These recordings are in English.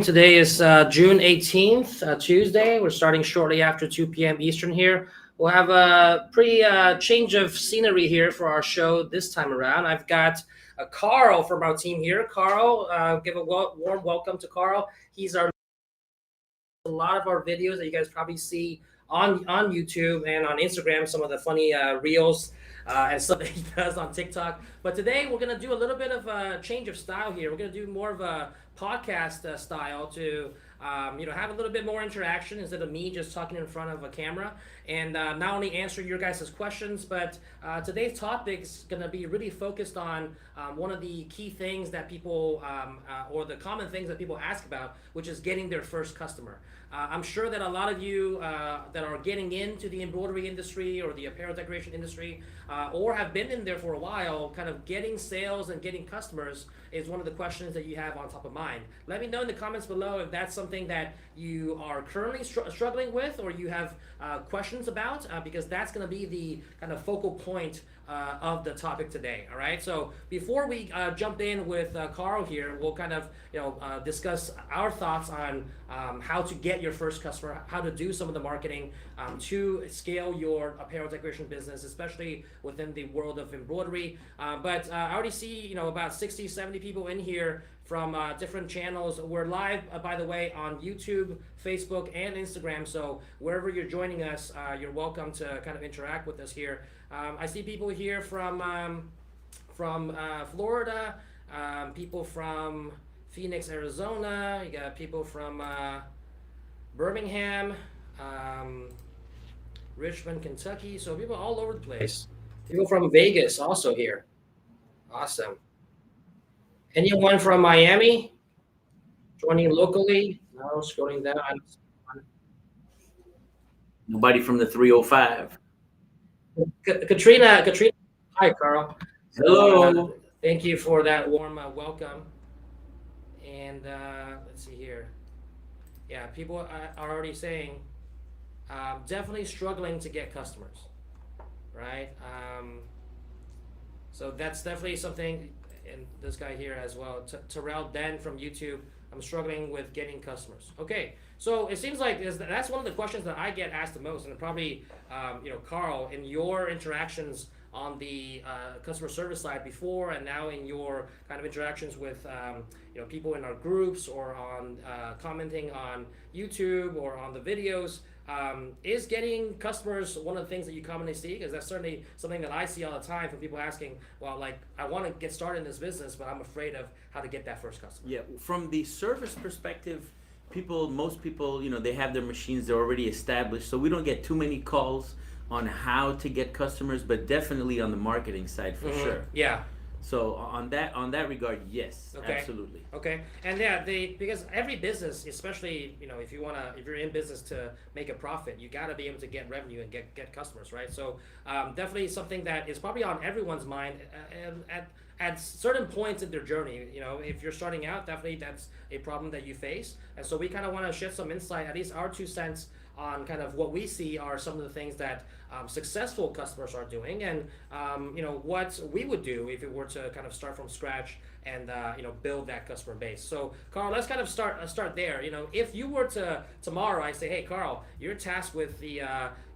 Today is June 18th, Tuesday. We're starting shortly after 2 p.m. Eastern here. We'll have a pretty change of scenery here for our show this time around. I've got Carl from our team here. Carl, give a warm welcome to Carl. He's a lot of our videos that you guys probably see on YouTube and on Instagram, some of the funny reels and stuff that he does on TikTok. But today we're gonna do a little bit of a change of style here. We're gonna do more of a podcast style to have a little bit more interaction instead of me just talking in front of a camera, and not only answer your guys' questions, but today's topic is going to be really focused on one of the key things that people or the common things that people ask about, which is getting their first customer. I'm sure that a lot of you that are getting into the embroidery industry or the apparel decoration industry or have been in there for a while, kind of getting sales and getting customers is one of the questions that you have on top of mind. Let me know in the comments below if that's something that you are currently struggling with or you have questions about, because that's going to be the kind of focal point of the topic today. All right. So before we jump in with Carl here, we'll kind of discuss our thoughts on how to get your first customer, how to do some of the marketing to scale your apparel decoration business, especially within the world of embroidery. But I already see about 60, 70 people in here from different channels. We're live, by the way, on YouTube, Facebook, and Instagram. So wherever you're joining us, you're welcome to kind of interact with us here. I see people here from Florida, people from Phoenix, Arizona. You got people from Birmingham, Richmond, Kentucky. So people all over the place. People from Vegas also here. Awesome. Anyone from Miami joining locally? No, scrolling down. Nobody from the 305. Katrina. Hi, Carl. Hello. Thank you for that warm welcome. And let's see here. Yeah, people are already saying definitely struggling to get customers, right? So that's definitely something. And this guy here as well, Terrell Den from YouTube. I'm struggling with getting customers. Okay, so it seems like that's one of the questions that I get asked the most, and probably, Carl, in your interactions on the customer service side before and now in your kind of interactions with people in our groups or on commenting on YouTube or on the videos. Is getting customers one of the things that you commonly see? Because that's certainly something that I see all the time from people asking, well, like, I want to get started in this business, but I'm afraid of how to get that first customer. Yeah, from the service perspective, most people, they have their machines, they're already established, so we don't get too many calls on how to get customers, but definitely on the marketing side for sure. Yeah. So on that regard, yes, okay. Absolutely. Okay, and because every business, especially if you're in business to make a profit, you got to be able to get revenue and get customers, right? So definitely something that is probably on everyone's mind at certain points in their journey. If you're starting out, definitely that's a problem that you face, and so we kind of want to shed some insight, at least our 2 cents, on kind of what we see are some of the things that successful customers are doing, and what we would do if it were to kind of start from scratch and build that customer base. So Carl, let's kind of start there. If you were to tomorrow, I say, hey Carl, you're tasked with the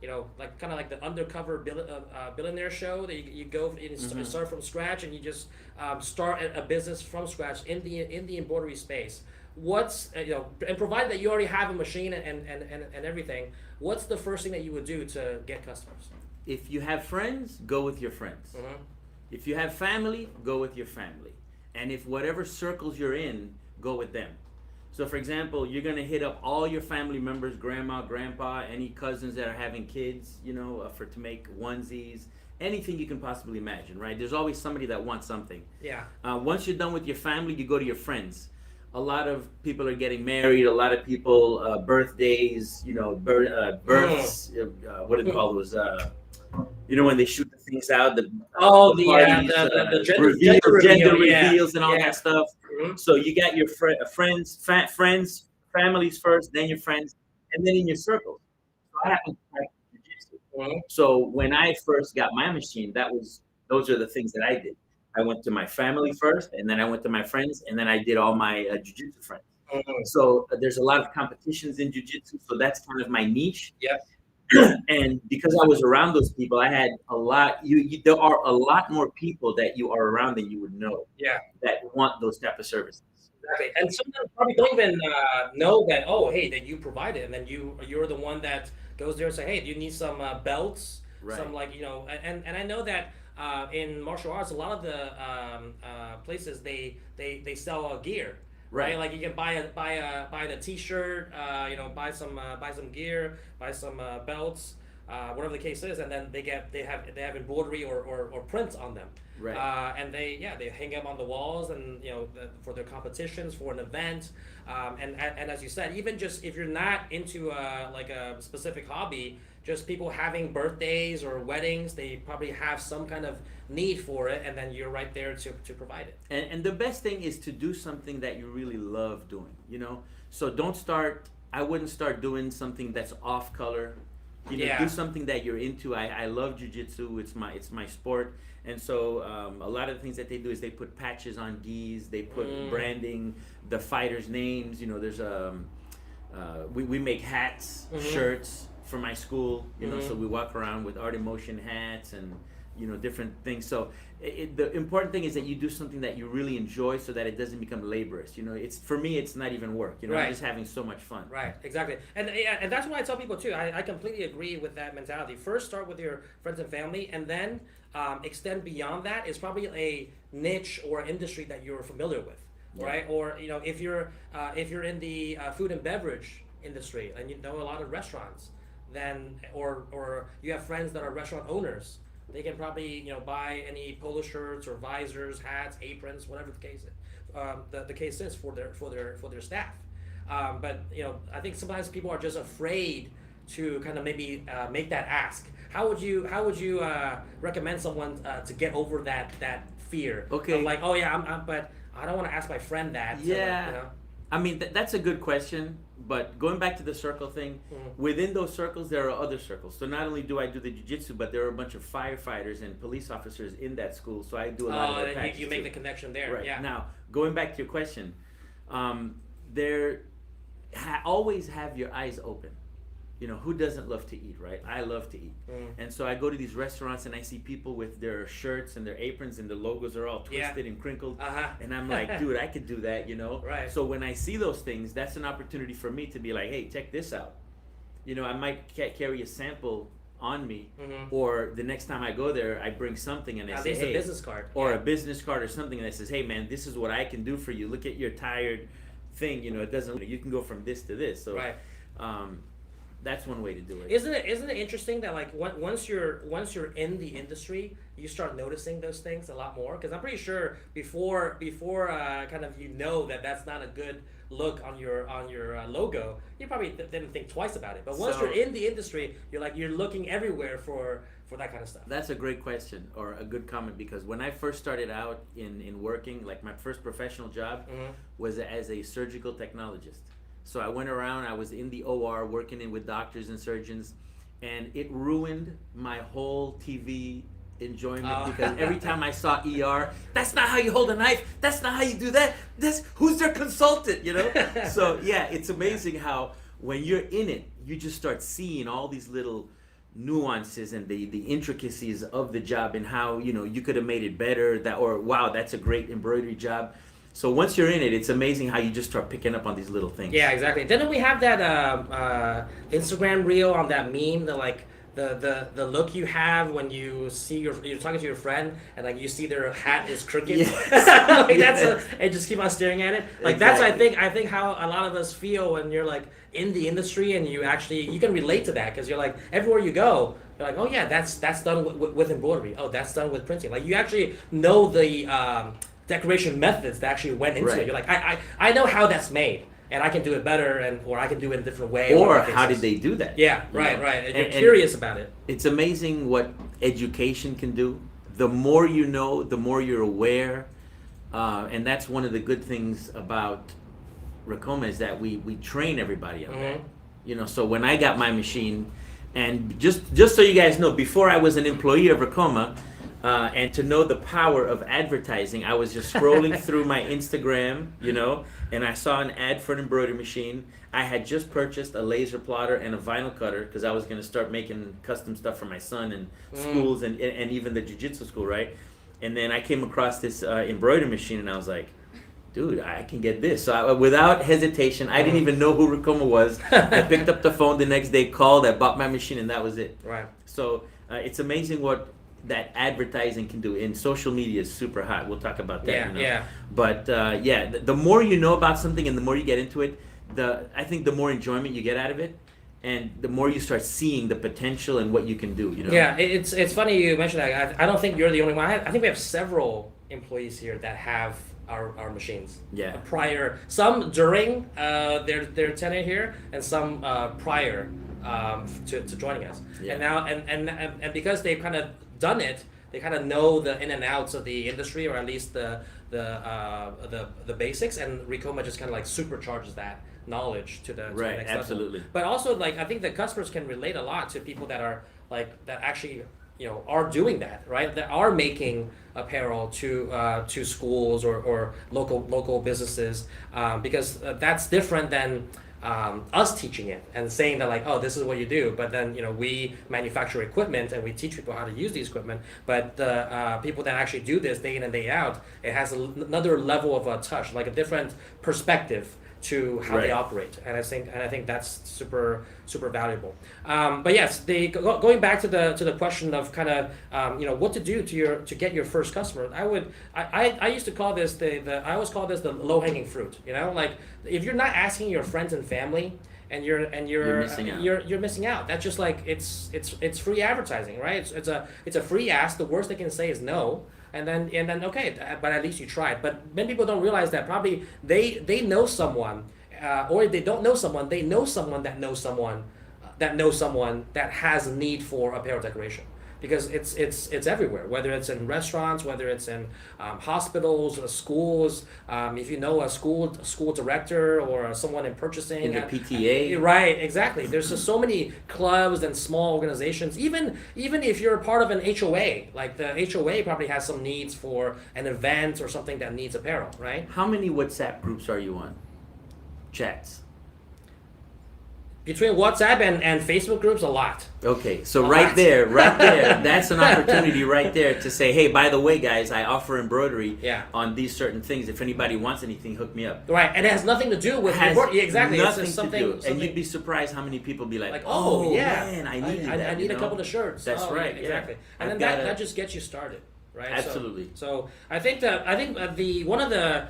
like the undercover billionaire show that you go and start from scratch, and you just start a business from scratch in the embroidery space. What's and provided that you already have a machine and everything, what's the first thing that you would do to get customers? If you have friends, go with your friends. If you have family, go with your family. And if whatever circles you're in, go with them. So for example, you're gonna hit up all your family members, grandma, grandpa, any cousins that are having kids, to make onesies, anything you can possibly imagine, right? There's always somebody that wants something. Yeah. Once you're done with your family, you go to your friends. A lot of people are getting married. A lot of people, birthdays, births. What do they call those? When they shoot the things out. The gender reveals and all that stuff. So you got your friends, families first, then your friends, and then in your circles. So I happen to practice jiu-jitsu. So when I first got my machine, those are the things that I did. I went to my family first, and then I went to my friends, and then I did all my jiu-jitsu friends. So there's a lot of competitions in jiu-jitsu. So that's kind of my niche. Yeah. And because I was around those people, I had a lot. There are a lot more people that you are around than you would know. Yeah. That want those type of services. Exactly. And some of them probably don't even know that, oh, hey, that you provide it, and then you're the one that goes there and say, hey, do you need some belts? Right. Some, like, and I know that in martial arts, a lot of the places they sell gear. Right, like you can buy the T-shirt, buy some gear, buy some belts, whatever the case is, and then they have embroidery or prints on them. Right. And they hang them on the walls, and for their competitions, for an event, and as you said, even just if you're not into like a specific hobby, just people having birthdays or weddings, they probably have some kind of need for it, and then you're right there to provide it. And the best thing is to do something that you really love doing, so I wouldn't start doing something that's off color. Do something that you're into. I love jiu-jitsu. It's my sport. And so a lot of the things that they do is they put patches on gis, they put branding, the fighters' names. There's we make hats, shirts for my school. So we walk around with art emotion hats and different things. So the important thing is that you do something that you really enjoy, so that it doesn't become laborious. It's, for me, it's not even work. Right. I'm just having so much fun. Right, exactly. And that's what I tell people too. I completely agree with that mentality. First, start with your friends and family, and then extend beyond that. Is probably a niche or industry that you're familiar with, right? Or if you're in the food and beverage industry and you know a lot of restaurants, then or you have friends that are restaurant owners, they can probably buy any polo shirts or visors, hats, aprons, whatever the case is. The case is for their staff. But I think sometimes people are just afraid to kind of maybe make that ask. How would you recommend someone to get over that fear? Okay. Of like, oh yeah, but I don't want to ask my friend that. Yeah. So, I mean, that's a good question, but going back to the circle thing, within those circles, there are other circles. So not only do I do the jiu-jitsu, but there are a bunch of firefighters and police officers in that school, so I do a lot of their patches. You make the connection there. Right. Yeah. Now, going back to your question, always have your eyes open. Who doesn't love to eat, right? I love to eat. And so I go to these restaurants and I see people with their shirts and their aprons and the logos are all twisted and crinkled. And I'm like, dude, I could do that, Right. So when I see those things, that's an opportunity for me to be like, hey, check this out. I might carry a sample on me, or the next time I go there, I bring something and I say, hey, a business card. Or a business card or something that says, hey man, this is what I can do for you. Look at your tired thing, it doesn't, you can go from this to this. So right. That's one way to do it. Isn't it interesting that like once you're in the industry, you start noticing those things a lot more? Because I'm pretty sure before kind of that's not a good look on your logo, you probably didn't think twice about it. But once you're in the industry, you're looking everywhere for that kind of stuff. That's a great question, or a good comment, because when I first started out in working, like my first professional job was as a surgical technologist. So I went around, I was in the OR working with doctors and surgeons, and it ruined my whole TV enjoyment because every time I saw ER, that's not how you hold a knife, that's not how you do that, who's their consultant, So yeah, it's amazing how when you're in it, you just start seeing all these little nuances and the intricacies of the job and how, you could have made it better, or wow, that's a great embroidery job. So once you're in it, it's amazing how you just start picking up on these little things. Yeah, exactly. Didn't we have that Instagram reel on that meme, the look you have when you see you're talking to your friend and like you see their hat is crooked? Yes. And just keep on staring at it. Like exactly. That's I think how a lot of us feel when you're like in the industry and you can relate to that, because you're like everywhere you go, you're like, oh yeah, that's done with embroidery. Oh, that's done with printing. Like you actually know the decoration methods that actually went into it. You're like, I know how that's made, and I can do it better, or I can do it in a different way. Or how did they do that? Yeah, right. And you're curious about it. It's amazing what education can do. The more you know, the more you're aware, and that's one of the good things about Ricoma, is that we train everybody on that. So when I got my machine, and just so you guys know, before I was an employee of Ricoma, And to know the power of advertising, I was just scrolling through my Instagram, and I saw an ad for an embroidery machine. I had just purchased a laser plotter and a vinyl cutter because I was going to start making custom stuff for my son and schools and even the jiu-jitsu school, right? And then I came across this embroidery machine, and I was like, dude, I can get this. So without hesitation, I didn't even know who Ricoma was. I picked up the phone the next day, called, I bought my machine, and that was it. Right. So it's amazing what that advertising can do. And social media is super hot. We'll talk about that. Yeah. But the more you know about something and the more you get into it, I think the more enjoyment you get out of it, and the more you start seeing the potential and what you can do. Yeah, it's funny you mentioned that. I don't think you're the only one. I think we have several employees here that have our machines. Yeah. Some during their tenure here, and some prior to joining us. Yeah. And now and because they've kind of done it, they kind of know the in and outs of the industry, or at least the basics. And Ricoma just kind of like supercharges that knowledge to the right. next Absolutely. level. But also, I think the customers can relate a lot to people that are that actually are doing that, right? That are making apparel to schools or local businesses, because that's different than us teaching it and saying that oh, this is what you do. But then we manufacture equipment and we teach people how to use these equipment. But the people that actually do this day in and day out, it has another level of a touch, like a different perspective to how they operate, and I think that's super valuable. But yes, going back to the question of kind of what to do to get your first customer. I used to call this I always call this the low hanging fruit. Like if you're not asking your friends and family, and you're missing out. That's just like it's free advertising, right? It's a free ask. The worst they can say is no. And then okay, but at least you tried. But many people don't realize that probably they know someone, or if they don't know someone, they know someone that knows someone that has a need for apparel decoration, because it's everywhere. Whether it's in restaurants, whether it's in hospitals, schools. If you know a school director or someone in purchasing, in the PTA, right? Exactly. There's just so many clubs and small organizations. Even if you're part of an HOA, like the HOA probably has some needs for an event or something that needs apparel, right? How many WhatsApp groups are you on? Chats. Between WhatsApp and Facebook groups, a lot. Okay, so right there, that's an opportunity right there to say, hey, by the way, guys, I offer embroidery on these certain things. If anybody wants anything, hook me up. Right, and it has nothing to do with exactly. Nothing it's to do. And you'd be surprised how many people be like, oh yeah, man, I need that. I need a couple of shirts. That's right. Yeah, exactly. And then that just gets you started. Right? Absolutely. So I think the one of the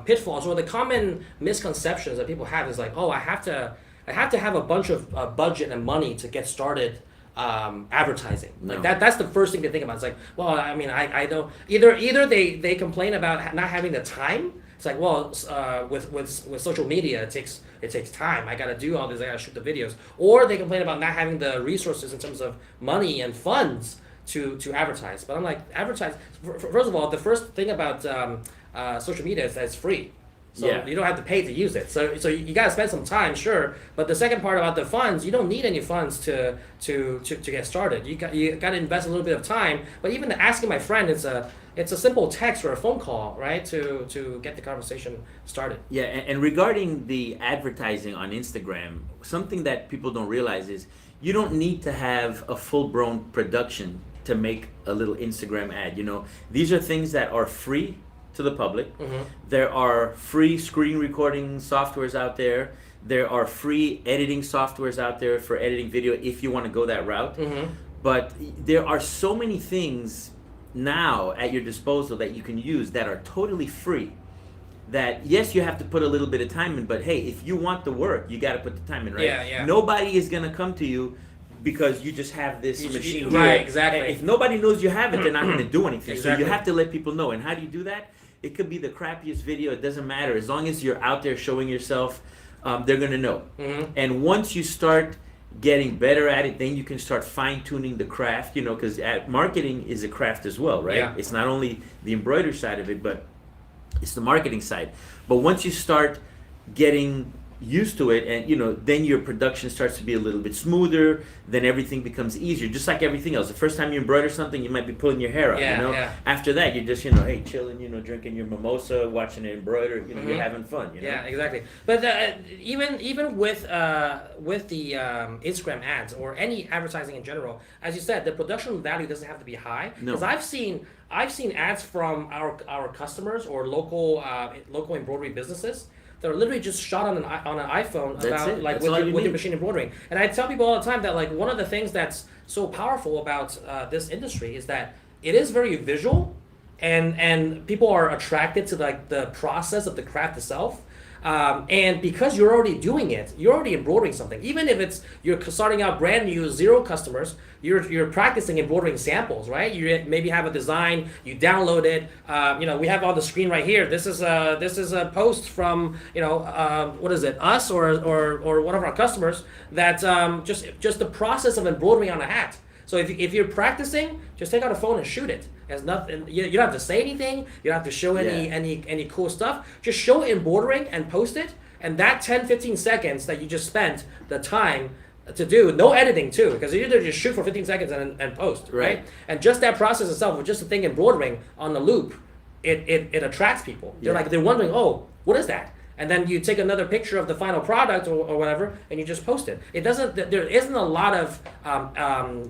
pitfalls or the common misconceptions that people have is like, oh, I have to have a bunch of budget and money to get started advertising. No. Like that's the first thing to think about. It's like, well, I mean, I don't either they complain about not having the time. It's like, well, with social media, it takes time. I got to do all this. I got to shoot the videos. Or they complain about not having the resources in terms of money and funds to advertise. But I'm like, advertise. First of all, the first thing about social media is that it's free. So you don't have to pay to use it. So you got to spend some time, sure. But the second part about the funds, you don't need any funds to get started. You got to invest a little bit of time. But even asking my friend, it's a simple text or a phone call, right, to get the conversation started. Yeah, and regarding the advertising on Instagram, something that people don't realize is you don't need to have a full-blown production to make a little Instagram ad. These are things that are free to the public. Mm-hmm. There are free screen recording softwares out there. There are free editing softwares out there for editing video if you want to go that route. Mm-hmm. But there are so many things now at your disposal that you can use that are totally free, that yes, you have to put a little bit of time in, but hey, if you want the work, you got to put the time in, right? Yeah. Nobody is going to come to you because you just have this machine here. Right, exactly. If nobody knows you have it, they're not going to do anything. Exactly. So you have to let people know. And how do you do that? It could be the crappiest video. It doesn't matter. As long as you're out there showing yourself, they're going to know. Mm-hmm. And once you start getting better at it, then you can start fine-tuning the craft, because marketing is a craft as well, right? Yeah. It's not only the embroidery side of it, but it's the marketing side. But once you start getting used to it, and then your production starts to be a little bit smoother, then everything becomes easier, just like everything else. The first time you embroider something, you might be pulling your hair out. After that, you're just hey, chilling, drinking your mimosa, watching it embroider, you're having fun. Yeah, exactly. But even with the Instagram ads or any advertising in general, as you said, the production value doesn't have to be high. Because I've seen ads from our customers or local embroidery businesses that are literally just shot on an iPhone about with your machine embroidering. And I tell people all the time that one of the things that's so powerful about this industry is that it is very visual, and people are attracted to the process of the craft itself. And because you're already doing it, you're already embroidering something. Even if you're starting out brand new, 0 customers, you're practicing embroidering samples, right? You maybe have a design, you download it. We have on the screen right here. This is a post from what is it? Us or one of our customers that just the process of embroidering on a hat. So if you're practicing, just take out a phone and shoot it. There's nothing. You don't have to say anything. You don't have to show any cool stuff. Just show embroidering and post it. And that 10-15 seconds that you just spent the time to do, no editing too, because you either just shoot for 15 seconds and post, right? And just that process itself, with just the thing embroidering on the loop, it attracts people. They're wondering, oh, what is that? And then you take another picture of the final product or whatever, and you just post it. There isn't a lot of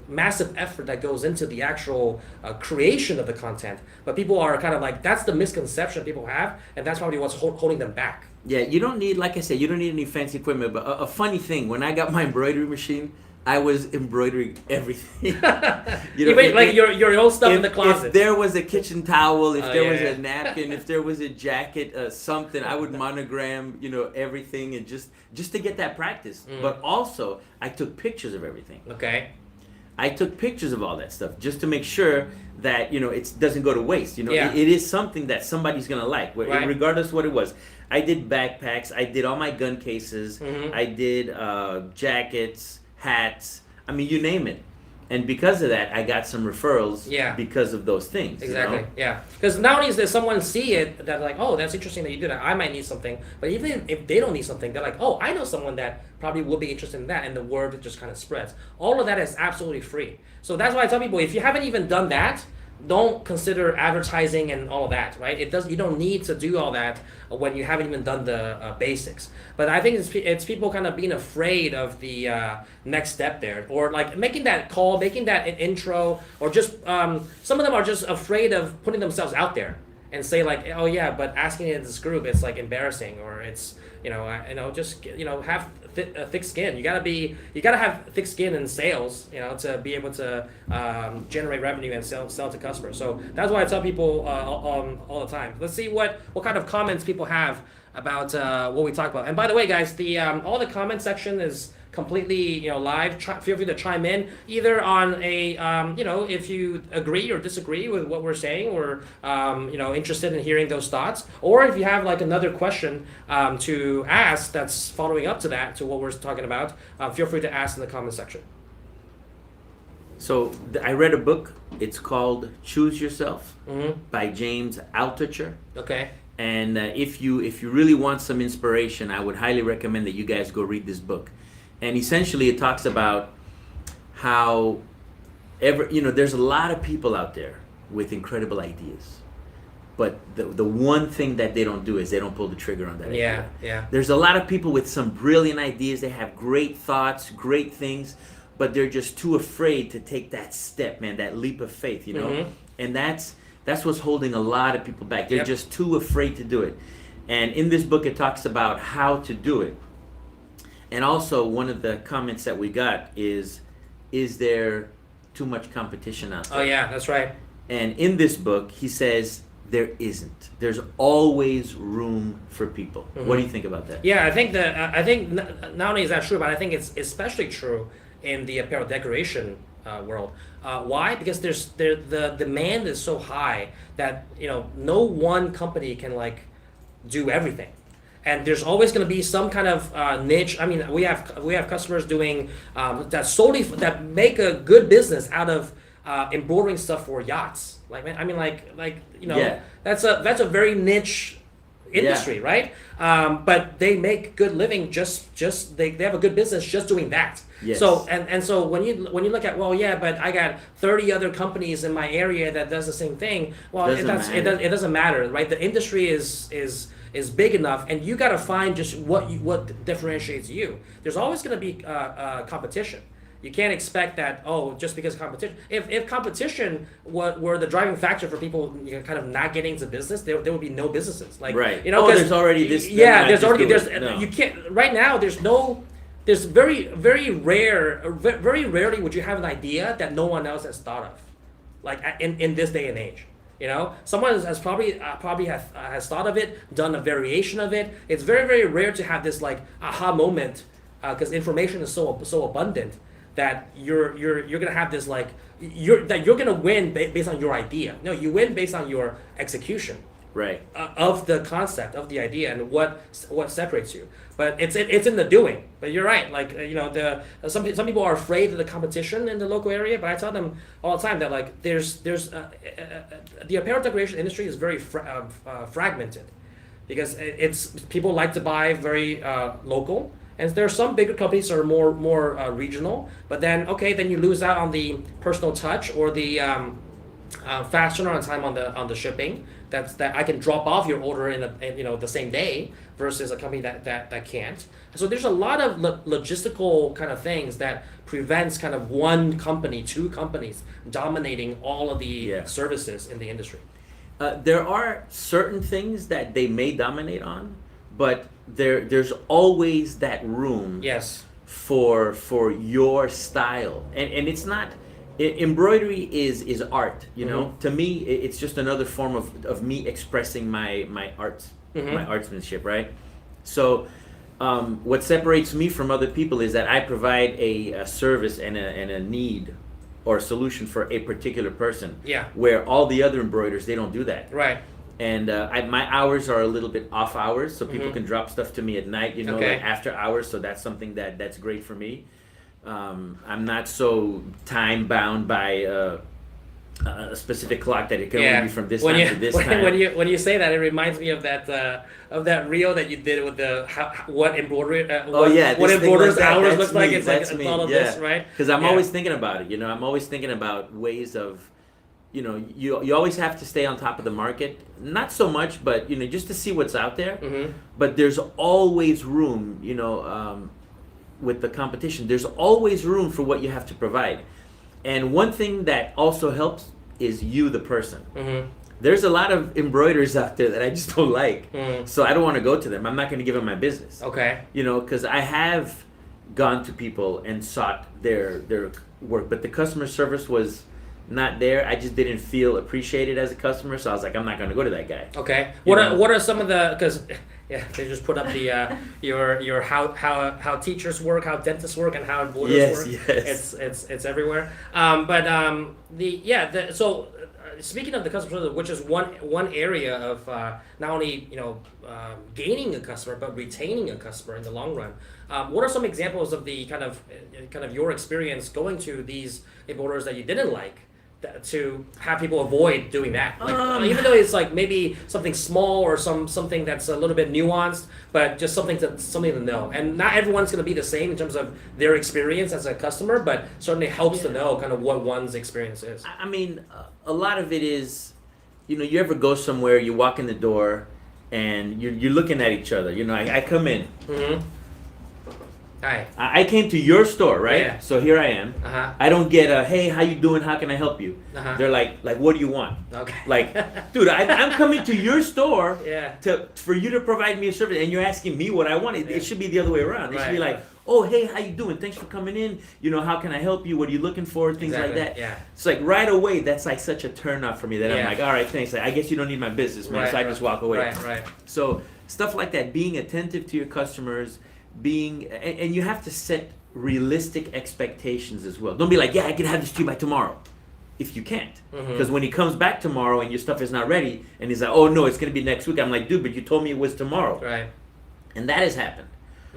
massive effort that goes into the actual creation of the content. But people are kind of that's the misconception people have, and that's probably what's holding them back. Yeah, you don't need, like I said, you don't need any fancy equipment. But a funny thing, when I got my embroidery machine, I was embroidering everything. Your own stuff in the closet. If there was a kitchen towel, if there was a napkin, if there was a jacket, something, I would monogram, everything, and just to get that practice. But also, I took pictures of everything. Okay. I took pictures of all that stuff just to make sure that it doesn't go to waste. It is something that somebody's gonna like, regardless of what it was. I did backpacks. I did all my gun cases. I did jackets, hats, you name it. And because of that, I got some referrals because of those things. Exactly, yeah. Because not only does someone see it, that oh, that's interesting that you did that, I might need something. But even if they don't need something, they're oh, I know someone that probably will be interested in that, and the word just kind of spreads. All of that is absolutely free. So that's why I tell people, if you haven't even done that, don't consider advertising and all of that, right? You don't need to do all that when you haven't even done the basics. But I think it's people kind of being afraid of the next step there, or making that call, making that an intro, or just some of them are just afraid of putting themselves out there and say oh yeah, but asking it in this group, it's embarrassing, or it's just have thick skin. You gotta have thick skin in sales, to be able to generate revenue and sell to customers. So that's why I tell people all the time. Let's see what kind of comments people have about what we talk about. And by the way, guys, the all the comment section is completely live. Feel free to chime in either on a if you agree or disagree with what we're saying, or interested in hearing those thoughts, or if you have another question to ask that's following up to what we're talking about, feel free to ask in the comment section. So I read a book. It's called Choose Yourself by James Altucher. Okay. And if you really want some inspiration, I would highly recommend that you guys go read this book. And essentially, it talks about how there's a lot of people out there with incredible ideas, but the one thing that they don't do is they don't pull the trigger on that idea. Yeah. There's a lot of people with some brilliant ideas. They have great thoughts, great things, but they're just too afraid to take that step, man, that leap of faith, And that's what's holding a lot of people back. They're just too afraid to do it. And in this book, it talks about how to do it. And also, one of the comments that we got is there too much competition out there? Oh yeah, that's right. And in this book, he says there isn't. There's always room for people. What do you think about that? Yeah, I think not only is that true, but I think it's especially true in the apparel decoration world. Why? Because the demand is so high that no one company can do everything. And there's always going to be some kind of niche. We have customers doing that make a good business out of embroidering stuff for yachts. That's a very niche industry, right? But they make good living just they have a good business just doing that. Yes. So and so when you look at, well, yeah, but I got 30 other companies in my area that does the same thing. Well, it doesn't matter, right? The industry is big enough, and you got to find just what differentiates you. There's always going to be competition. You can't expect that, just because competition. If competition were the driving factor for people, kind of not getting into business, there would be no businesses. Like, right. There's already this. Yeah, you can't right now. There's very rarely would you have an idea that no one else has thought of, like in this day and age. Someone has probably has thought of it, done a variation of it. It's very, very rare to have this like aha moment, because information is so abundant that you're gonna have this like you're gonna win based on your idea. No, you win based on your execution. Right. Of the concept, of the idea, and what separates you. But it's in the doing. But you're right. Like some people are afraid of the competition in the local area. But I tell them all the time that like there's the apparel decoration industry is very fragmented, because it's people like to buy very local. And there are some bigger companies that are more regional. But then you lose out on the personal touch or the fast turnaround time on the shipping. That I can drop off your order in the same day versus a company that can't. So there's a lot of logistical kind of things that prevents kind of one company, two companies dominating all of the services in the industry. There are certain things that they may dominate on, but there's always that room. Yes. For your style, and it's not. Embroidery is art, To me, it's just another form of me expressing my arts, my artsmanship, right? So, what separates me from other people is that I provide a service and a need or a solution for a particular person. Yeah. Where all the other embroiders, they don't do that. Right. And my hours are a little bit off hours, so people can drop stuff to me at night, like after hours. So that's something that's great for me. I'm not so time bound by a specific clock that it can only be from this time to this time. When you say that, it reminds me of that reel that you did with the what embroidery. What embroider's hours look like. It's like it's all of this, right? Because I'm always thinking about it. I'm always thinking about ways of, you always have to stay on top of the market. Not so much, but just to see what's out there. Mm-hmm. But there's always room, with the competition, there's always room for what you have to provide. And one thing that also helps is you, the person. Mm-hmm. There's a lot of embroiders out there that I just don't like. Mm-hmm. So I don't want to go to them. I'm not going to give them my business. Okay. Because I have gone to people and sought their work, but the customer service was not there. I just didn't feel appreciated as a customer, so I was like, I'm not going to go to that guy. Okay. What are some of the, because they just put up the your how teachers work, how dentists work, and how embroiders work. Yes. It's everywhere. So speaking of the customer service, which is one area of not only gaining a customer but retaining a customer in the long run. What are some examples of the kind of your experience going to these embroiders that you didn't like, to have people avoid doing that? Even though it's like maybe something small or something that's a little bit nuanced, but just something to know. And not everyone's going to be the same in terms of their experience as a customer, but certainly helps to know kind of what one's experience is. I mean, a lot of it is, you ever go somewhere, you walk in the door, and you're looking at each other. I come in. Mm-hmm. Hi. I came to your store, right? Yeah. So here I am. Uh-huh. I don't get a, hey, how you doing? How can I help you? Uh-huh. They're like, what do you want? Okay. Like, dude, I'm coming to your store yeah. for you to provide me a service, and you're asking me what I want. It should be the other way around. It should be like, oh, hey, how you doing? Thanks for coming in. How can I help you? What are you looking for? Things like that. Yeah. It's like right away, that's like such a turn off for me that I'm like, all right, thanks. I guess you don't need my business, man. So I just walk away. Right. So stuff like that, being attentive to your customers, and you have to set realistic expectations as well. Don't be like, I can have this to you by tomorrow, if you can't. Because when he comes back tomorrow and your stuff is not ready, and he's like, oh no, it's going to be next week. I'm like, dude, but you told me it was tomorrow. Right. And that has happened.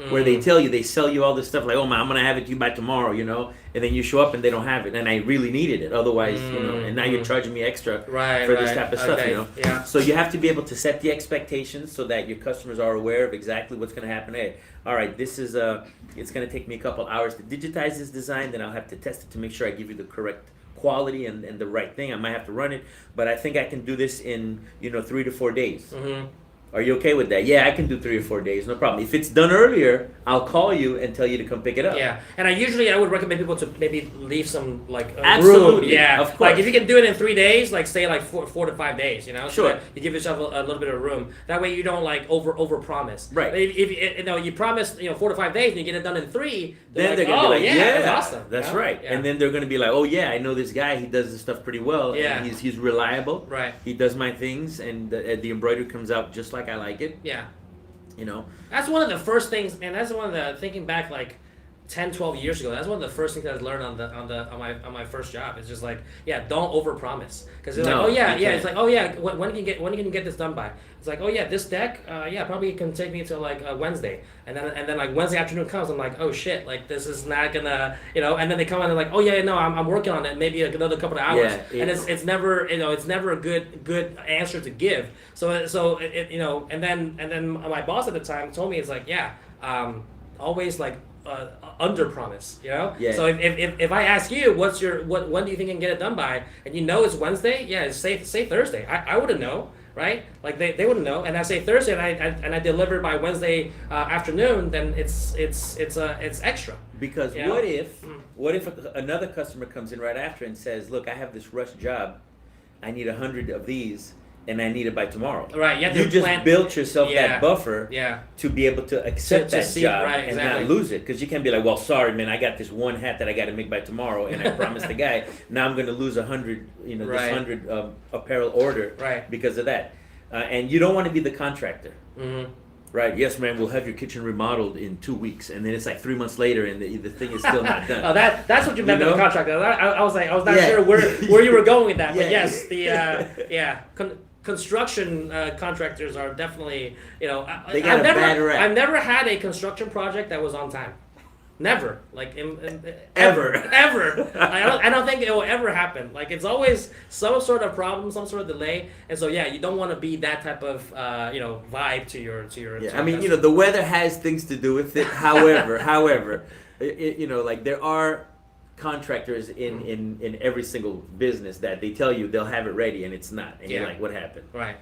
where they tell you, they sell you all this stuff like, oh man, I'm gonna have it to you by tomorrow, you know, and then you show up and they don't have it, and I really needed it, otherwise, you know, and now you're charging me extra for this type of stuff, you know. Yeah. So you have to be able to set the expectations so that your customers are aware of exactly what's gonna happen. Hey, all right, this is it's gonna take me a couple hours to digitize this design, then I'll have to test it to make sure I give you the correct quality and the right thing. I might have to run it, but I think I can do this in 3 to 4 days. Are you okay with that? Yeah, I can do 3 or 4 days, no problem. If it's done earlier, I'll call you and tell you to come pick it up. Yeah, and I would recommend people to maybe leave some room. Absolutely. Yeah, of course. Like if you can do it in 3 days, like say like 4 to 5 days, you know. Sure. So you give yourself a little bit of room. That way you don't like over promise. Right. If you promise 4 to 5 days and you get it done in 3, then they're gonna be like, yeah, that's awesome. That's right. Yeah. And then they're gonna be like, oh yeah, I know this guy. He does this stuff pretty well. Yeah. And he's reliable. Right. He does my things, and the embroidery comes out just like I like it. Yeah. You know, that's one of the first things, and that's one of the thinking back like 10, 12 years ago. That's one of the first things I learned on my first job. It's just like, don't overpromise, because it's like, oh yeah, it's like, oh yeah, when can you get this done by? It's like, oh yeah, this deck, probably can take me to like Wednesday, and then like Wednesday afternoon comes, I'm like, oh shit, like this is not gonna, and then they come on and like, oh yeah, no, I'm working on it, maybe another couple of hours, and it's never, it's never a good answer to give. So and then my boss at the time told me, it's like, always like under promise, Yeah. So if I ask you when do you think you can get it done by, and it's Wednesday, say Thursday. I wouldn't know, right? Like they wouldn't know, and I say Thursday, and I deliver by Wednesday afternoon, then it's extra. Because what if another customer comes in right after and says, look, I have this rush job, I need 100 of these, and I need it by tomorrow. Right. You just built yourself that buffer to be able to accept that job and not lose it. Because you can't be like, well, sorry, man, I got this one hat that I got to make by tomorrow, and I promised the guy, now I'm going to lose 100, this 100 apparel order because of that. And you don't want to be the contractor. Mm-hmm. Right, yes, man, we'll have your kitchen remodeled in 2 weeks, and then it's like 3 months later, and the thing is still not done. Oh, that's what you meant by the contractor. I was not sure where you were going with that, but yes, construction contractors are definitely, they got a bad rap. I've never had a construction project that was on time. Never, like ever. I don't think it will ever happen. Like it's always some sort of problem, some sort of delay, and so you don't want to be that type of vibe to your. Yeah, I mean, the weather has things to do with it. However, like there are contractors in every single business that they tell you they'll have it ready and it's not, and you're like, what happened? Right.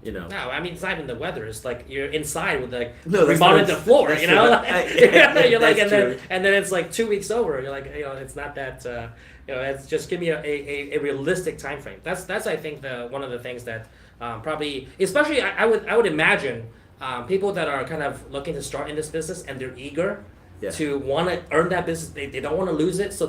No, I mean, it's not even the weather. It's like you're inside with remodeling the floor. You're like, and then it's like 2 weeks over. You're like, it's not that. It's just give me a realistic time frame. That's I think one of the things that probably, especially I would imagine people that are kind of looking to start in this business and they're eager to want to earn that business. They don't want to lose it, so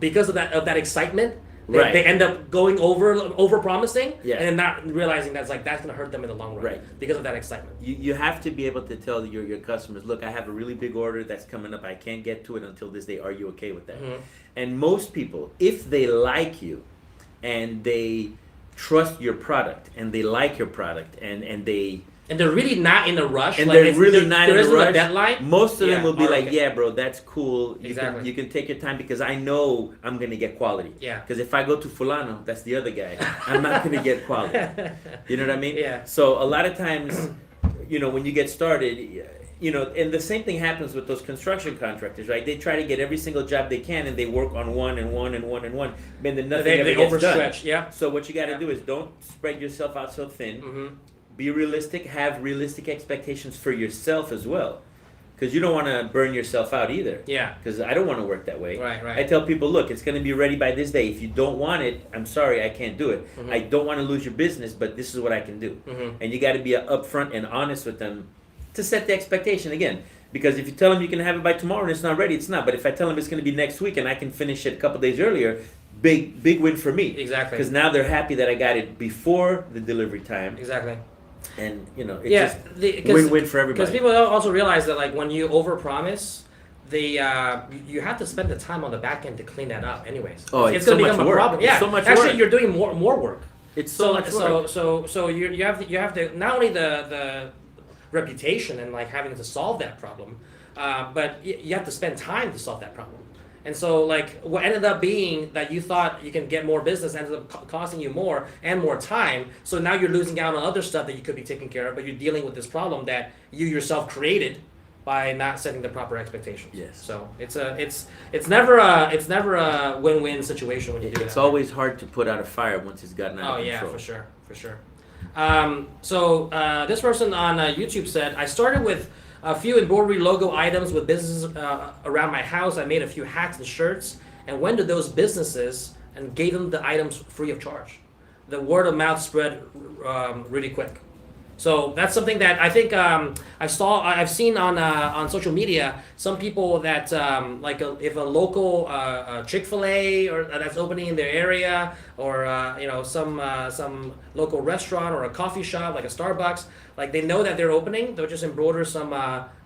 because of that excitement. They end up going over promising and not realizing that's going to hurt them in the long run because of that excitement. You have to be able to tell your customers, look, I have a really big order that's coming up. I can't get to it until this day. Are you okay with that? Mm-hmm. And most people, if they like you and they trust your product and they like your product and they're really not in a rush. And they're really not in a rush. A deadline. Most of them will be like, yeah, bro, that's cool. You can take your time because I know I'm going to get quality. Yeah. Because if I go to Fulano, that's the other guy, I'm not going to get quality. You know what I mean? Yeah. So a lot of times, when you get started, and the same thing happens with those construction contractors, right? They try to get every single job they can and they work on one and one and one and one. But then nothing ever gets done. Yeah. So what you got to do is don't spread yourself out so thin. Mm-hmm. Be realistic, have realistic expectations for yourself as well. Because you don't want to burn yourself out either. Yeah. Because I don't want to work that way. Right. I tell people, look, it's going to be ready by this day. If you don't want it, I'm sorry, I can't do it. Mm-hmm. I don't want to lose your business, but this is what I can do. Mm-hmm. And you got to be upfront and honest with them to set the expectation again. Because if you tell them you can have it by tomorrow and it's not ready, it's not. But if I tell them it's going to be next week and I can finish it a couple days earlier, big win for me. Exactly. Because now they're happy that I got it before the delivery time. Exactly. And it's just win-win for everybody. Because people also realize that like when you overpromise, you have to spend the time on the back end to clean that up. Anyways, it's going to become a problem. Yeah, it's so much actually, work. you're doing more work. It's so much work. So you have to not only the reputation and like having to solve that problem, but you have to spend time to solve that problem. And so, like, what ended up being that you thought you can get more business ended up costing you more and more time. So now you're losing out on other stuff that you could be taking care of, but you're dealing with this problem that you yourself created by not setting the proper expectations. Yes. So it's never a win-win situation when you do that. It's always hard to put out a fire once it's gotten out of control. Oh yeah, for sure. So this person on YouTube said, I started with a few embroidery logo items with businesses around my house. I made a few hats and shirts and went to those businesses and gave them the items free of charge. The word of mouth spread really quick. So that's something that I think I've seen on social media. Some people that if a local Chick-fil-A or that's opening in their area, or some local restaurant or a coffee shop like a Starbucks, like they know that they're opening, they'll just embroider some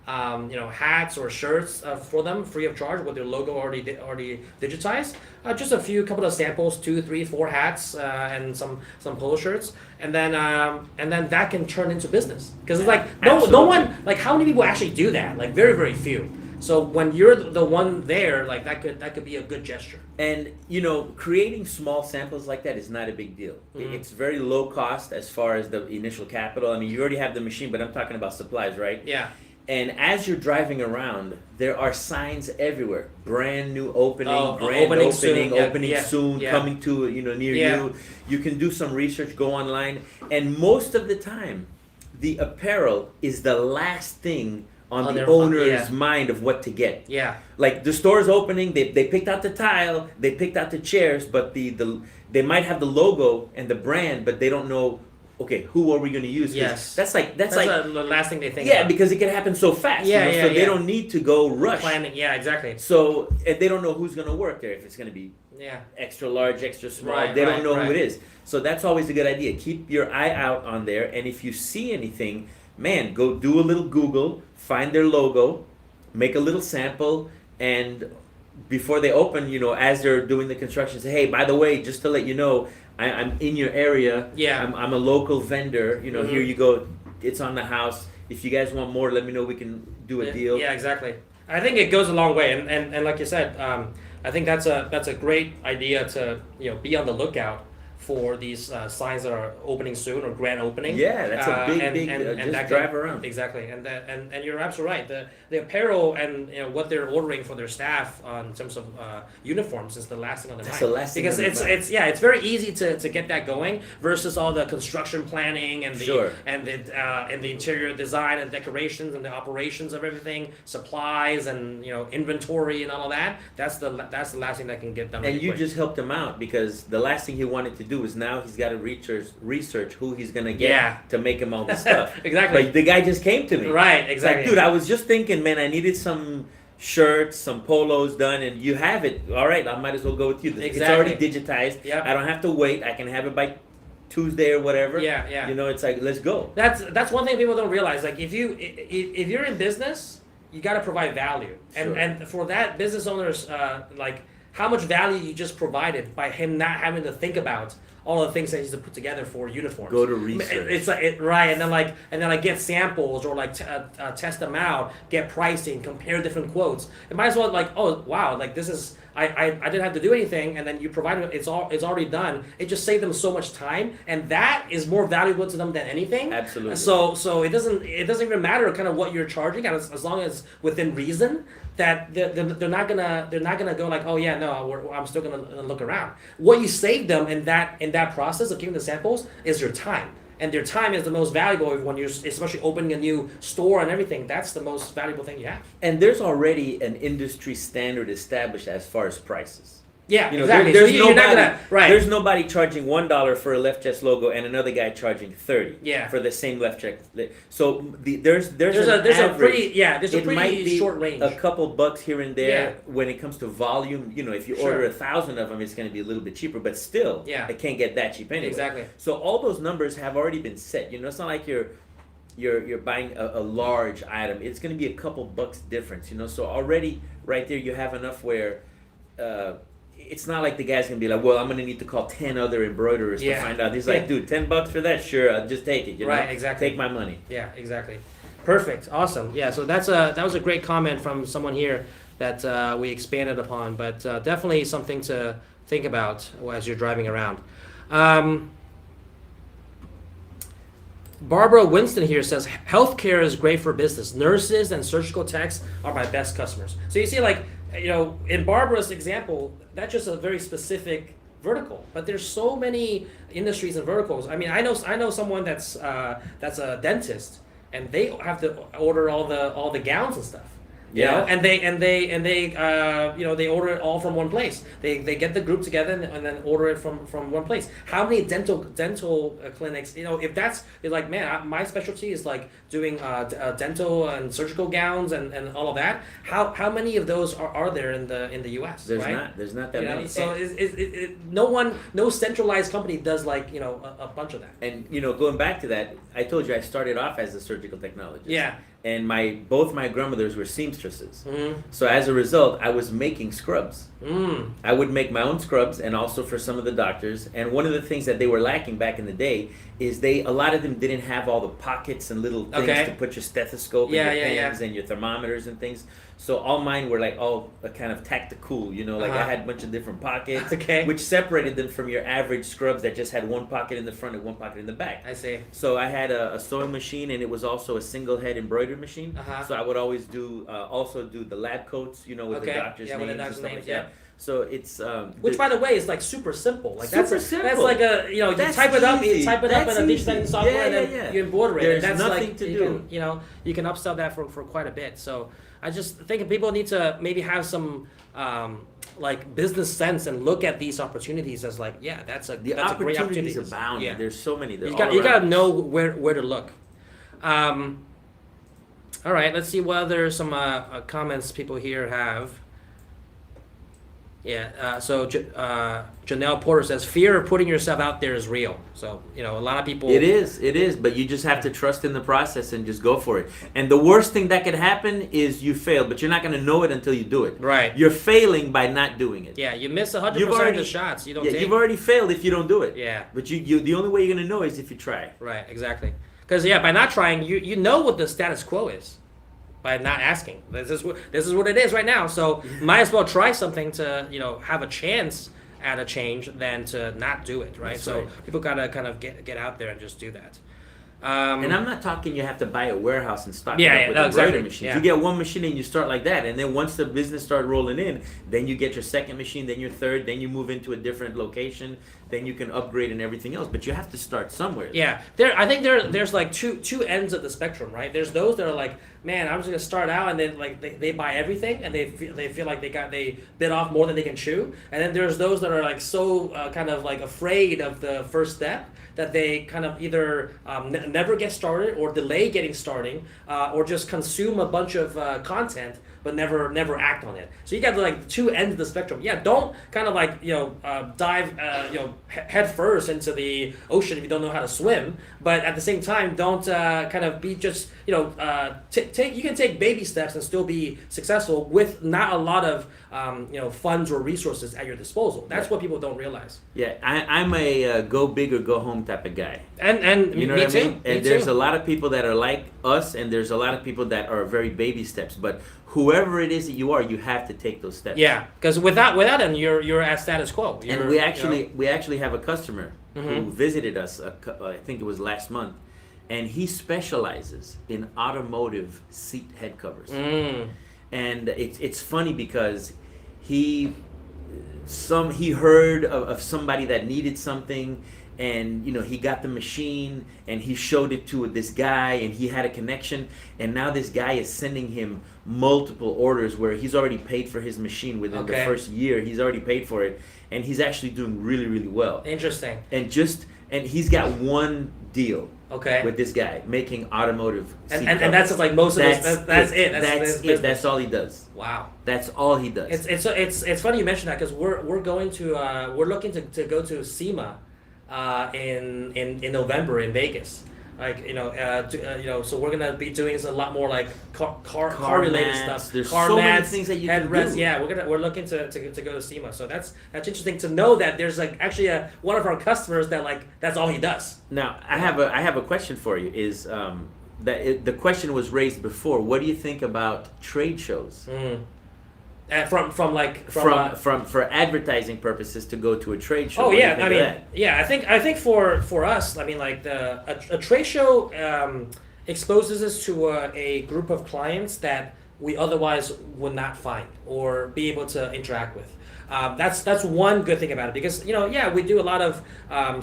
hats or shirts for them free of charge with their logo already digitized. Just a couple of samples, 2, 3, 4 hats and some polo shirts, and then that can turn into business, because it's like no one, like, how many people actually do that? Like very, very few. So when you're the one there, like that could be a good gesture. And creating small samples like that is not a big deal. Mm-hmm. It's very low cost as far as the initial capital. I mean, you already have the machine, but I'm talking about supplies, right? Yeah. And as you're driving around, there are signs everywhere. Brand new opening, opening soon, yeah. coming to near you. You can do some research, go online, and most of the time, the apparel is the last thing on the owner's mind of what to get. Yeah. Like the store's opening, they picked out the tile, they picked out the chairs, but they might have the logo and the brand, but they don't know, okay, who are we going to use? Yes. That's like the last thing they think about. Yeah, because it can happen so fast. So they don't need to go rush. Planning, yeah, exactly. So they don't know who's going to work there, if it's going to be extra large, extra small. They don't know who it is. So that's always a good idea. Keep your eye out on there, and if you see anything, man, go do a little Google, find their logo, make a little sample, and before they open, as they're doing the construction, say, hey, by the way, just to let you know, I'm in your area. Yeah. I'm a local vendor. Mm-hmm. Here you go. It's on the house. If you guys want more, let me know. We can do a deal. Yeah, exactly. I think it goes a long way, and like you said, I think that's a great idea to be on the lookout for these signs that are opening soon or grand opening. Yeah, that's a big and just drive around. Exactly, and you're absolutely right. The apparel and what they're ordering for their staff in terms of uniforms is the last thing on the mind. That's the last thing because it's very easy to get that going versus all the construction planning and the interior design and decorations and the operations of everything, supplies and inventory and all of that. That's the last thing that can get done. And you just helped him out, because the last thing he wanted to do is now he's got to research who he's gonna get to make him all this stuff. Exactly. Like the guy just came to me. Right. Exactly. Like, dude, I was just thinking, man, I needed some shirts, some polos done, and you have it. All right, I might as well go with you. It's already digitized. Yep. I don't have to wait. I can have it by Tuesday or whatever. Yeah. It's like, let's go. That's one thing people don't realize. Like if you're in business, you got to provide value, and for that, business owners how much value you just provided by him not having to think about all the things that he's to put together for uniforms. Go to research. It's right, and then get samples or test them out, get pricing, compare different quotes. It might as well oh wow, this is I didn't have to do anything, and then you provided it's already done. It just saved them so much time, and that is more valuable to them than anything. Absolutely. So it doesn't even matter kind of what you're charging, as long as within reason. That they're not gonna go like, oh yeah, no, I'm still gonna look around. What you save them in that process of giving the samples is your time, and their time is the most valuable when you're especially opening a new store and everything. That's the most valuable thing you have. And there's already an industry standard established as far as prices. Yeah, exactly. There's nobody charging $1 for a left chest logo and another guy charging $30 for the same left chest. So there's a pretty short range. A couple bucks here and there when it comes to volume. If you order 1,000 of them, it's going to be a little bit cheaper, but still, it can't get that cheap anyway. Exactly. So all those numbers have already been set. It's not like you're buying a large item. It's going to be a couple bucks difference. So already right there you have enough where. It's not like the guy's gonna be like, well, I'm gonna need to call 10 other embroiderers to find out. He's like, dude, $10 for that? Sure, I'll just take it. Right, exactly. Take my money. Yeah, exactly. Perfect. Awesome. Yeah. So that was a great comment from someone here that we expanded upon, but definitely something to think about as you're driving around. Barbara Winston here says healthcare is great for business. Nurses and surgical techs are my best customers. So you see, like, in Barbara's example, that's just a very specific vertical, but there's so many industries and verticals. I mean, I know someone that's a dentist, and they have to order all the gowns and stuff. You know, and they order it all from one place. They get the group together and then order it from one place. How many dental clinics? If that's like, man, my specialty is like doing dental and surgical gowns and all of that. How many of those are there in the U.S.? There's not that many. So no centralized company does like a bunch of that. And going back to that, I told you I started off as a surgical technologist. Yeah. And both my grandmothers were seamstresses. Mm-hmm. So as a result, I was making scrubs. Mm. I would make my own scrubs, and also for some of the doctors. And one of the things that they were lacking back in the day is a lot of them didn't have all the pockets and little things to put your stethoscope and your pens and your thermometers and things. So all mine were like all kind of tactical, I had a bunch of different pockets, which separated them from your average scrubs that just had one pocket in the front and one pocket in the back. I see. So I had a sewing machine, and it was also a single head embroidery machine. So I would always do the lab coats, with the doctor's names and stuff like that. So it's which, by the way, is like super simple. Like super simple. That's like you type it up in a digitizing software, and then you embroider it. There's and that's nothing like, to do. You can upsell that for quite a bit. So I just think people need to maybe have some like business sense and look at these opportunities as like, that's a great opportunity. Opportunities abound. Yeah. There's so many. You got to know where to look. All right, let's see what other some comments people here have. Yeah, so Janelle Porter says, fear of putting yourself out there is real. So, a lot of people... It is, but you just have to trust in the process and just go for it. And the worst thing that could happen is you fail, but you're not going to know it until you do it. Right. You're failing by not doing it. Yeah, you miss 100% of the shots you don't take. You've already failed if you don't do it. Yeah. But the only way you're going to know is if you try. Right, exactly. Because, by not trying, you know what the status quo is. By not asking. This is what it is right now. So might as well try something to have a chance at a change than to not do it, right? So people gotta kind of get out there and just do that. And I'm not talking you have to buy a warehouse and stock it up with embroidery machines. Yeah. You get one machine and you start like that, and then once the business starts rolling in, then you get your second machine, then your third, then you move into a different location, then you can upgrade and everything else. But you have to start somewhere. Yeah, I think there's like two ends of the spectrum, right? There's those that are like, man, I'm just gonna start out, and then like they buy everything, and they feel like they bit off more than they can chew. And then there's those that are like so kind of like afraid of the first step that they kind of either never get started or delay getting starting, or just consume a bunch of content but never act on it. So you got like two ends of the spectrum. Yeah, don't kind of like dive head first into the ocean if you don't know how to swim. But at the same time, don't kind of be just you can take baby steps and still be successful with not a lot of funds or resources at your disposal. That's what people don't realize. Yeah, I'm a go big or go home type of guy. And you know what I mean? And there's a lot of people that are like us, and there's a lot of people that are very baby steps. But whoever it is that you are, you have to take those steps. Yeah, because without them, you're at status quo. And we actually have a customer who visited us. I think it was last month, and he specializes in automotive seat head covers. And it's funny because he heard of somebody that needed something, and he got the machine and he showed it to this guy, and he had a connection, and now this guy is sending him multiple orders where he's already paid for his machine within the first year. He's already paid for it, and he's actually doing really, really well. Interesting. And he's got one deal with this guy making automotive and that's just like most of that's it. That's all he does. Wow. That's all he does. It's funny you mention that, because we're going to we're looking to go to SEMA in November in Vegas. Like so we're gonna be doing a lot more like car related stuff. There's car so mats, many things that you can do. Yeah, we're looking to go to SEMA. So that's interesting to know that there's like actually one of our customers that like that's all he does. Now I have a question for you. Is the question was raised before. What do you think about trade shows? And For advertising purposes to go to a trade show. Oh What do you yeah, think I of mean, that? I think for us, I mean, like a trade show exposes us to a group of clients that we otherwise would not find or be able to interact with. That's one good thing about it, because we do a lot of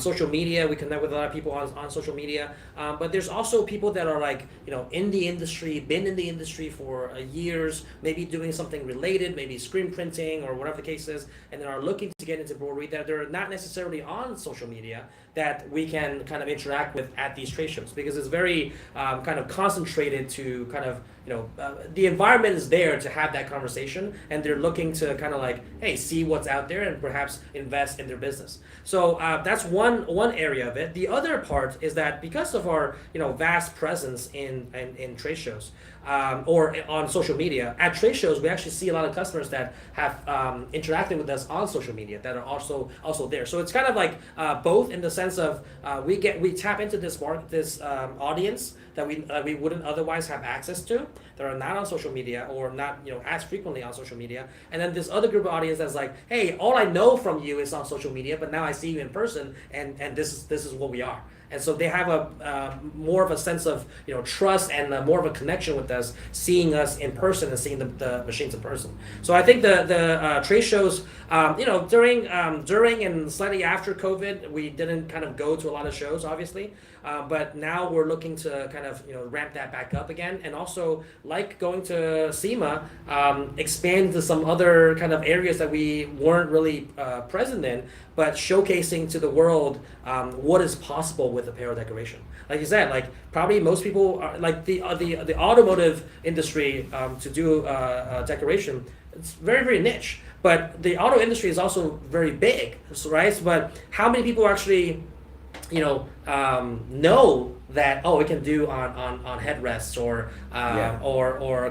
social media. We connect with a lot of people on social media, but there's also people that are like in the industry, been in the industry for years, maybe doing something related, maybe screen printing or whatever the case is, and then are looking to get into embroidery that they're not necessarily on social media, that we can kind of interact with at these trade shows, because it's very kind of concentrated to kind of the environment is there to have that conversation, and they're looking to kind of like, hey, see what's out there and perhaps invest in their business. So that's one area of it. The other part is that because of our vast presence in trade shows or on social media, at trade shows we actually see a lot of customers that have interacted with us on social media that are also there. So it's kind of like both, in the sense of we tap into this audience that we wouldn't otherwise have access to, that are not on social media or not as frequently on social media, and then this other group of audience that's like, hey, all I know from you is on social media, but now I see you in person, and this is what we are. And so they have a more of a sense of trust and more of a connection with us, seeing us in person and seeing the machines in person. So I think the trade shows, during and slightly after COVID, we didn't kind of go to a lot of shows, obviously, but now we're looking to kind of ramp that back up again, and also, like going to SEMA, expand to some other kind of areas that we weren't really present in, but showcasing to the world what is possible with apparel decoration. Like you said, like probably most people are, like the automotive industry, to do decoration, it's very, very niche. But the auto industry is also very big, right? But how many people actually know that we can do on headrests or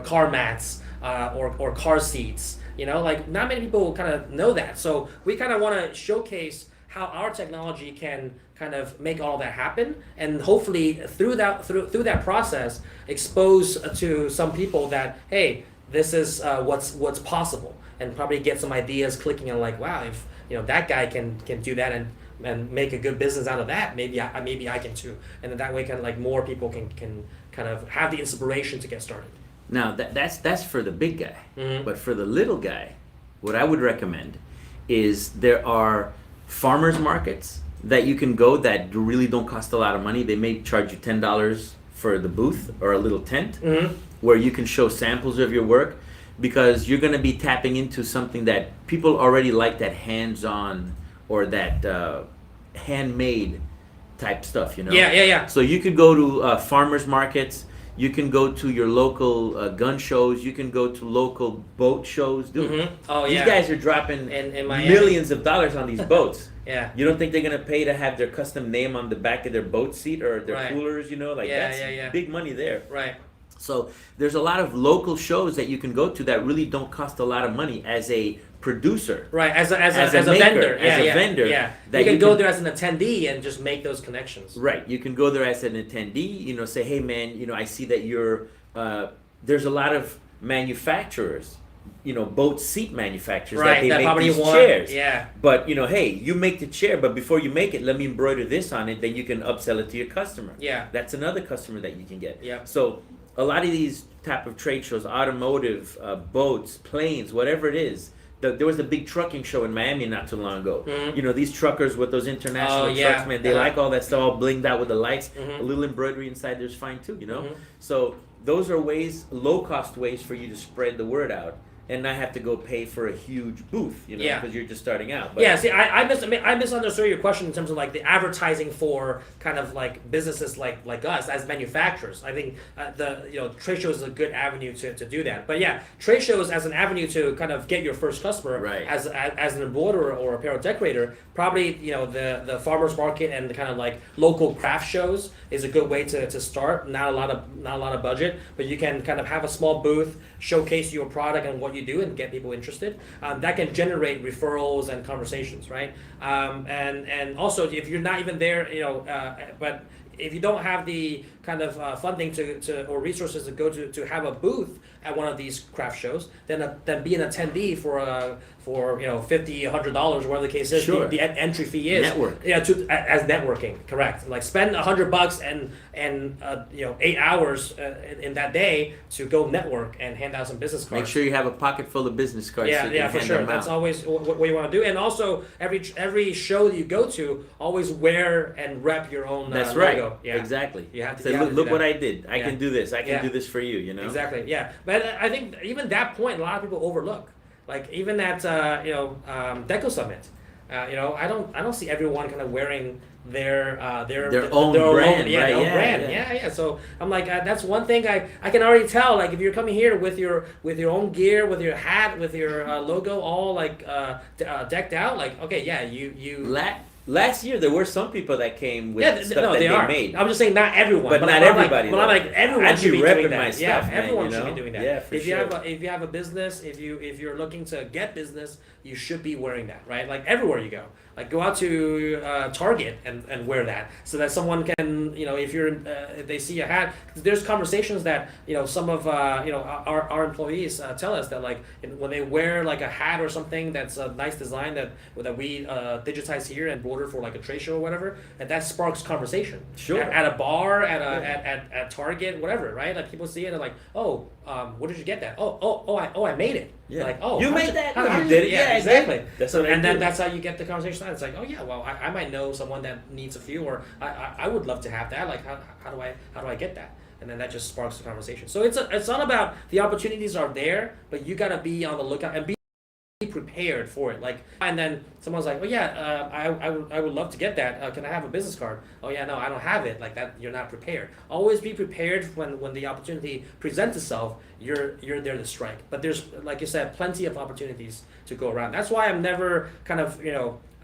car mats or car seats? Like not many people kind of know that. So we kind of want to showcase how our technology can kind of make all that happen, and hopefully through that process expose to some people that, hey, this is what's possible, and probably get some ideas clicking, and like, wow, if that guy can do that and make a good business out of that, maybe I can too. And then that way kind of like more people can kind of have the inspiration to get started. Now that's for the big guy, Mm-hmm. but for the little guy, what I would recommend is there are farmers markets that you can go that really don't cost a lot of money. They may charge you $10 for the booth or a little tent, Mm-hmm. where you can show samples of your work, because you're going to be tapping into something that people already like, that hands-on or that handmade type stuff, Yeah. So you could go to farmers markets. You can go to your local gun shows. You can go to local boat shows. Dude, Mm-hmm. Oh these yeah. guys are dropping in Miami. millions of dollars on these boats. Yeah. You don't think they're gonna pay to have their custom name on the back of their boat seat or their Right. coolers? That's Yeah. big money there. Right. So there's a lot of local shows that you can go to that really don't cost a lot of money as a producer. Right, as a maker, vendor, as a vendor, yeah. that You can you go can- there as an attendee and just make those connections. Right. You can go there as an attendee, say, hey man, I see that you're, there's a lot of manufacturers, boat seat manufacturers Right, that they that make probably these want- chairs. yeah. But, hey, you make the chair, but before you make it, let me embroider this on it, then you can upsell it to your customer. Yeah. That's another customer that you can get. Yeah. So a lot of these type of trade shows, automotive, boats, planes, whatever it is. There was a big trucking show in Miami not too long ago. Mhm. These truckers with those international Oh, yeah. trucks, man, they like all that stuff all blinged out with the lights. Mhm. A little embroidery inside there's fine too, Mhm. So those are low cost ways for you to spread the word out and not have to go pay for a huge booth, Yeah. because you're just starting out. Yeah, see, I misunderstood your question in terms of like the advertising for kind of like businesses like us as manufacturers. I think trade shows is a good avenue to do that. But yeah, trade shows as an avenue to kind of get your first customer, Right. as an embroiderer or apparel decorator. Probably the farmers market and the kind of like local craft shows is a good way to start. Not a lot of budget, but you can kind of have a small booth, showcase your product and what you do, and get people interested. That can generate referrals and conversations, right? And also if you're not even there, but if you don't have the kind of funding to or resources to go to have a booth at one of these craft shows, then be an attendee for $50, $100, whatever the case is. Sure. The entry fee is network. Yeah, as networking, correct. Like spend $100 and 8 hours in that day to go network and hand out some business cards. Make sure you have a pocket full of business cards. Yeah, so you can for hand sure. them That's out. always what you want to do. And also, every show that you go to, always wear and rep your own That's right. logo. Yeah. Exactly. You have to. Say, you have look to do what that. I did. I can do this. I can do this for you. You know. Exactly. Yeah. But I think even that point, a lot of people overlook. Like even at Deco Summit, I don't see everyone kind of wearing their own brand, own, yeah, right? their own Yeah, brand. Yeah. So I'm like, that's one thing I can already tell. Like if you're coming here with your own gear, with your hat, with your logo all like decked out, like okay, yeah, you. Last year there were some people that came with stuff that they made. I'm just saying not everyone, but not everybody. But I'm like everyone I'd should be be doing repping that. my Yeah, stuff, man, everyone you should know? be doing that. Yeah, for if sure. if you have a business, if you're looking to get business, you should be wearing that, right? Like everywhere you go. Like go out to Target and wear that, so that someone can, if they see a hat. There's conversations that some of our employees tell us that like when they wear like a hat or something that's a nice design that we digitize here and border for like a trade show or whatever, and that sparks conversation. Sure. At a bar, at Target, whatever, right? Like people see it and like, where did you get that? I made it. Yeah. Like, you made that? How You did it? Yeah, exactly. That's what I and then do. that's how you get the conversation started. It's like, oh yeah, well, I might know someone that needs a few, or I would love to have that. Like, how do I get that? And then that just sparks the conversation. So it's not about the opportunities are there, but you gotta be on the lookout and be prepared for it. Like, and then someone's like, oh yeah, I would love to get that. Can I have a business card? Oh yeah, no, I don't have it. Like that, you're not prepared. Always be prepared when the opportunity presents itself. You're there to strike. But there's, like you said, plenty of opportunities to go around. That's why I'm never kind of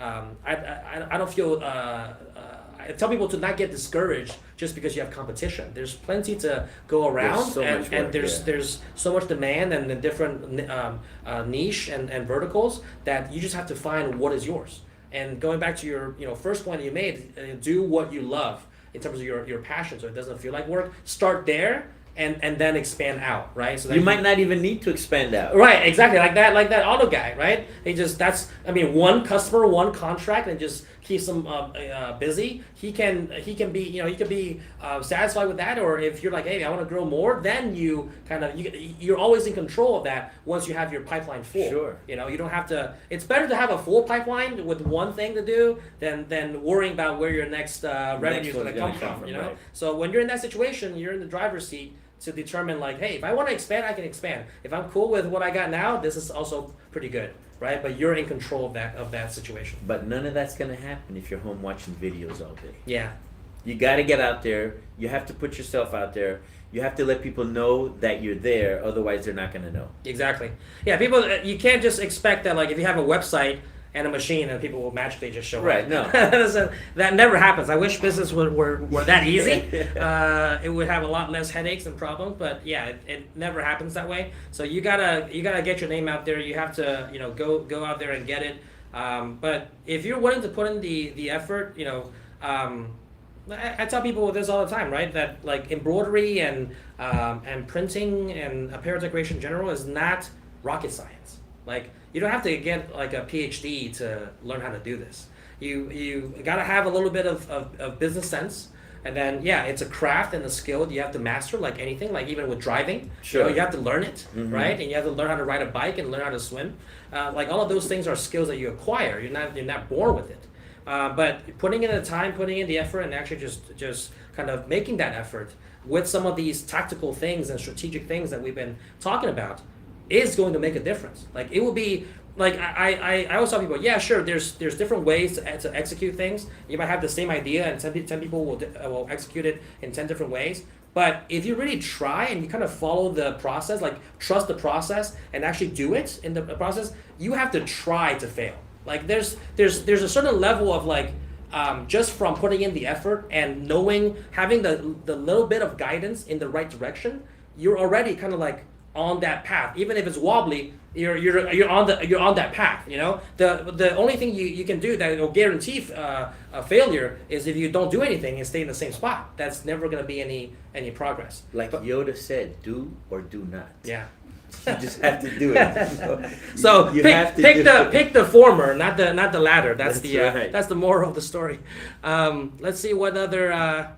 I don't feel. I tell people to not get discouraged just because you have competition. There's plenty to go around, and there's so much demand and the different niche and verticals that you just have to find what is yours. And going back to your first point you made, do what you love in terms of your passion, so it doesn't feel like work. Start there. And then expand out, right? So that you might not even need to expand out. Right, exactly, like that auto guy, right? One customer, one contract, and just keeps them busy. He can be satisfied with that. Or if you're like, hey, I want to grow more, then you're always in control of that once you have your pipeline full. Sure. You don't have to. It's better to have a full pipeline with one thing to do than worrying about where your next revenue is going to come from. Right. So when you're in that situation, you're in the driver's seat to determine like, hey, if I want to expand, I can expand. If I'm cool with what I got now, this is also pretty good, right? But you're in control of that situation. But none of that's gonna happen if you're home watching videos all day. Yeah. You got to get out there. You have to put yourself out there. You have to let people know that you're there. Otherwise, they're not gonna know. Exactly. Yeah. People, you can't just expect that like if you have a website and a machine and people will magically just show up. Right, no. That never happens. I wish business were that easy. It would have a lot less headaches and problems, but yeah, it never happens that way. So you gotta get your name out there. You have to go out there and get it. But if you're willing to put in the effort, I tell people this all the time, right? That like embroidery and printing and apparel decoration in general is not rocket science. Like you don't have to get like a PhD to learn how to do this. You got to have a little bit of business sense, and then it's a craft and a skill you have to master, like anything. Like even with driving, sure, you have to learn it, right? And you have to learn how to ride a bike and learn how to swim. Like all of those things are skills that you acquire. You're not born with it. But putting in the time, putting in the effort, and actually just kind of making that effort with some of these tactical things and strategic things that we've been talking about is going to make a difference. Like it will be like I always tell people, yeah, sure, there's different ways to execute things. You might have the same idea and 10 people will execute it in 10 different ways. But if you really try and you kind of follow the process, like trust the process and actually do it in the process, you have to try to fail. Like there's a certain level of like just from putting in the effort and knowing, having the little bit of guidance in the right direction, you're already kind of like on that path, even if it's wobbly. You're on that path. You know, the only thing you can do that will guarantee a failure is if you don't do anything and stay in the same spot. That's never going to be any progress. Like Yoda said, do or do not. Yeah. You just have to do it. So you pick the former, not the latter. That's right. That's the moral of the story. Let's see what other.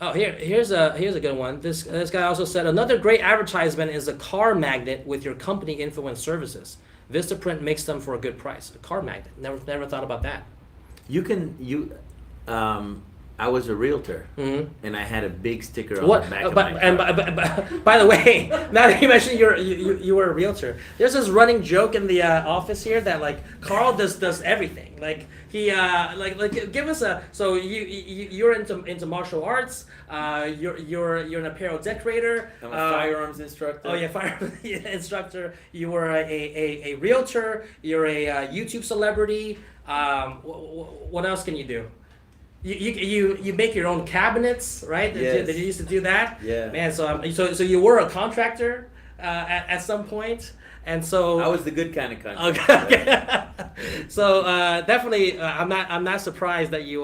Oh, here's a good one. This guy also said another great advertisement is a car magnet with your company info and services. Vistaprint makes them for a good price. A car magnet. Never thought about that. I was a realtor, Mm-hmm. and I had a big sticker on the back of my car. And by the way, now that you mentioned you were a realtor, there's this running joke in the office here that like Carl does everything. Like he like give us a so you're into martial arts. You're an apparel decorator. I'm a firearms instructor. Oh yeah, firearms instructor. You were a realtor. You're a YouTube celebrity. What else can you do? You make your own cabinets, right? Yes. Did you used to do that? Yeah. Man, so you were a contractor at some point, and so I was the good kind of contractor. Okay. So definitely, I'm not surprised that you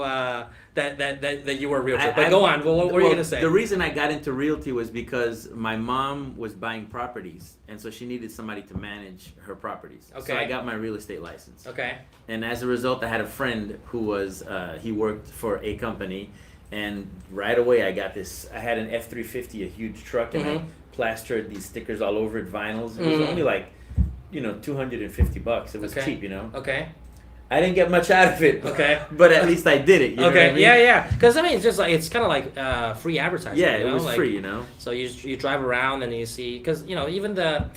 that you were a realtor. But go on. What were you gonna say? The reason I got into realty was because my mom was buying properties, and so she needed somebody to manage her properties. Okay. So I got my real estate license. Okay. And as a result, I had a friend who was he worked for a company, and right away I got this. I had an F-350, a huge truck, and I plastered these stickers all over it, vinyls. It was only like, $250. It was cheap, Okay. I didn't get much out of it. Okay. But at least I did it. You know what I mean? Yeah. Because I mean, it's just like it's kind of like free advertising. Yeah, it was free. So you drive around and you see because even the.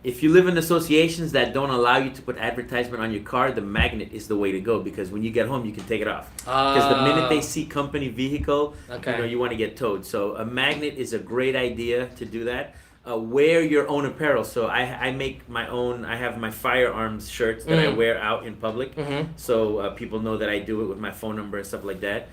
If you live in associations that don't allow you to put advertisement on your car, the magnet is the way to go, because when you get home you can take it off. Because the minute they see company vehicle, you want to get towed. So a magnet is a great idea to do that. Wear your own apparel. So I make my own. I have my firearms shirts that I wear out in public, so people know that I do it with my phone number and stuff like that.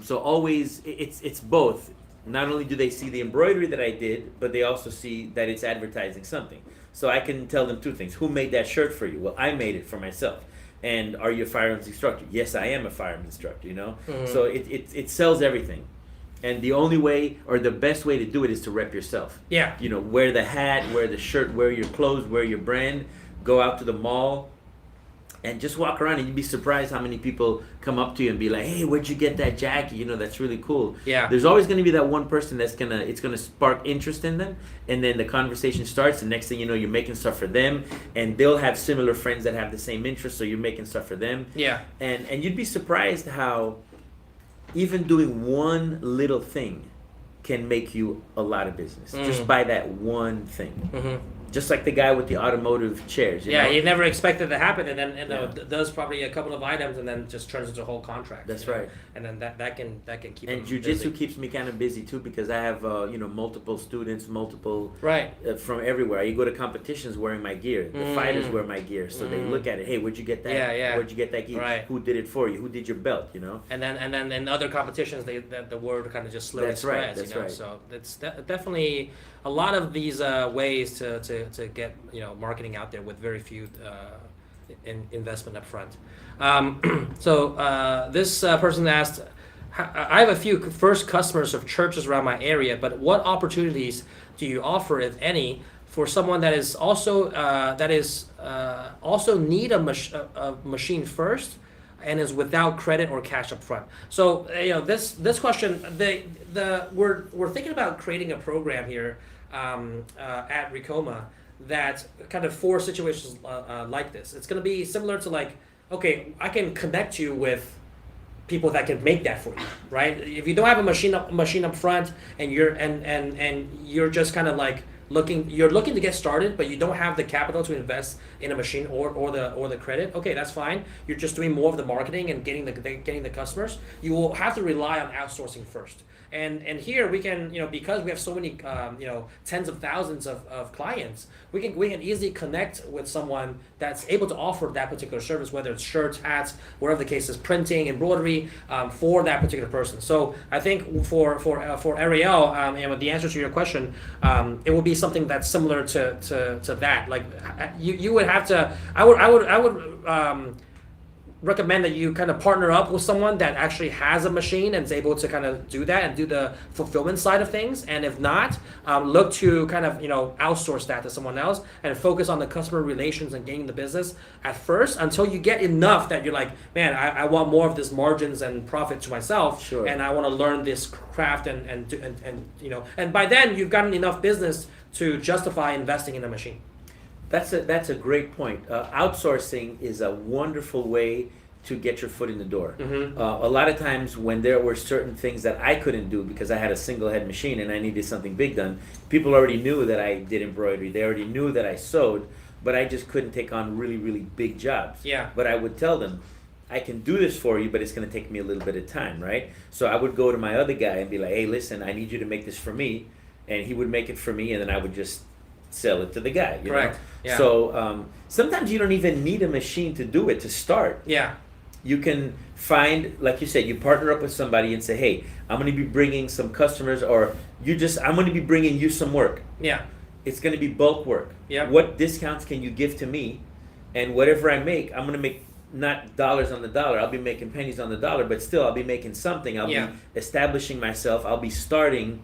So always it's both. Not only do they see the embroidery that I did, but they also see that it's advertising something. So I can tell them two things. Who made that shirt for you? Well, I made it for myself. And are you a firearms instructor? Yes, I am a firearms instructor, So it sells everything. And the only way, or the best way to do it, is to rep yourself. Yeah. Wear the hat, wear the shirt, wear your clothes, wear your brand, go out to the mall, and just walk around, and you'd be surprised how many people come up to you and be like, "Hey, where'd you get that jacket? That's really cool." Yeah. There's always going to be that one person it's gonna spark interest in them, and then the conversation starts. And next thing you know, you're making stuff for them, and they'll have similar friends that have the same interest, so you're making stuff for them. Yeah. And you'd be surprised how even doing one little thing can make you a lot of business just by that one thing. Just like the guy with the automotive chairs. You never expected to happen, and then does probably a couple of items, and then just turns into a whole contract. That's right. And then that can keep. And jiu-jitsu keeps me kind of busy too, because I have multiple students, from everywhere. I go to competitions wearing my gear. The fighters wear my gear, so they look at it. Hey, where'd you get that? Yeah. Where'd you get that gear? Right. Who did it for you? Who did your belt? And then in other competitions, the word kind of just slowly spreads. That's right. So it's definitely a lot of these ways to get marketing out there with very few investment up front. So this person asked, I have a few first customers of churches around my area, but what opportunities do you offer, if any, for someone that is also need a machine first and is without credit or cash up front? So this question, we're thinking about creating a program here at Ricoma that kind of for situations like this. It's going to be similar to like, okay, I can connect you with people that can make that for you, right? If you don't have a machine up front and you're just kind of like you're looking to get started, but you don't have the capital to invest in a machine or the credit, okay, that's fine. You're just doing more of the marketing and getting the customers. You will have to rely on outsourcing first. And here we can, because we have so many, tens of thousands of clients, we can easily connect with someone that's able to offer that particular service, whether it's shirts, hats, whatever the case is, printing, embroidery, for that particular person. So I think for Ariel, and the answer to your question, it will be something that's similar to that. Like you would have to, I would recommend that you kind of partner up with someone that actually has a machine and is able to kind of do that and do the fulfillment side of things. And if not, look to kind of outsource that to someone else and focus on the customer relations and gaining the business at first until you get enough that you're like, man, I want more of this margins and profit to myself. Sure. And I want to learn this craft and by then you've gotten enough business to justify investing in a machine. That's a great point. Outsourcing is a wonderful way to get your foot in the door. Mm-hmm. A lot of times when there were certain things that I couldn't do because I had a single head machine and I needed something big done, people already knew that I did embroidery. They already knew that I sewed, but I just couldn't take on really, really big jobs. Yeah. But I would tell them, I can do this for you, but it's going to take me a little bit of time, right? So I would go to my other guy and be like, hey, listen, I need you to make this for me. And he would make it for me, and then I would just sell it to the guy. Correct. Know? Yeah. So sometimes you don't even need a machine to do it, to start. Yeah. You can find, like you said, you partner up with somebody and say, hey, I'm going to be bringing some customers, or I'm going to be bringing you some work. Yeah. It's going to be bulk work. Yeah. What discounts can you give to me? And whatever I make, I'm going to make not dollars on the dollar. I'll be making pennies on the dollar, but still I'll be making something. I'll be establishing myself. I'll be starting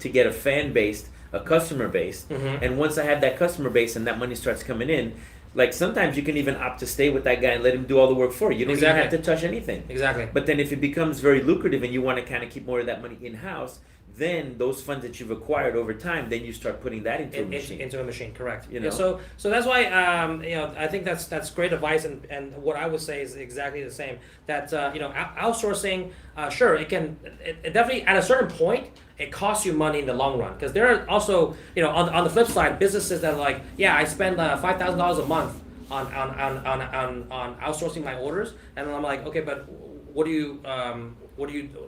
to get a fan base, a customer base. Mm-hmm. And once I have that customer base and that money starts coming in, like sometimes you can even opt to stay with that guy and let him do all the work for you. You don't even have to touch anything. Exactly. But then if it becomes very lucrative and you want to kind of keep more of that money in-house, then those funds that you've acquired over time, then you start putting that into a machine. Into a machine, correct. You know? So that's why I think that's great advice, and what I would say is exactly the same. That outsourcing, sure, it definitely at a certain point it costs you money in the long run, because there are also on the flip side businesses that are like, yeah, I spend $5,000 a month on outsourcing my orders, and then I'm like, okay, but what do you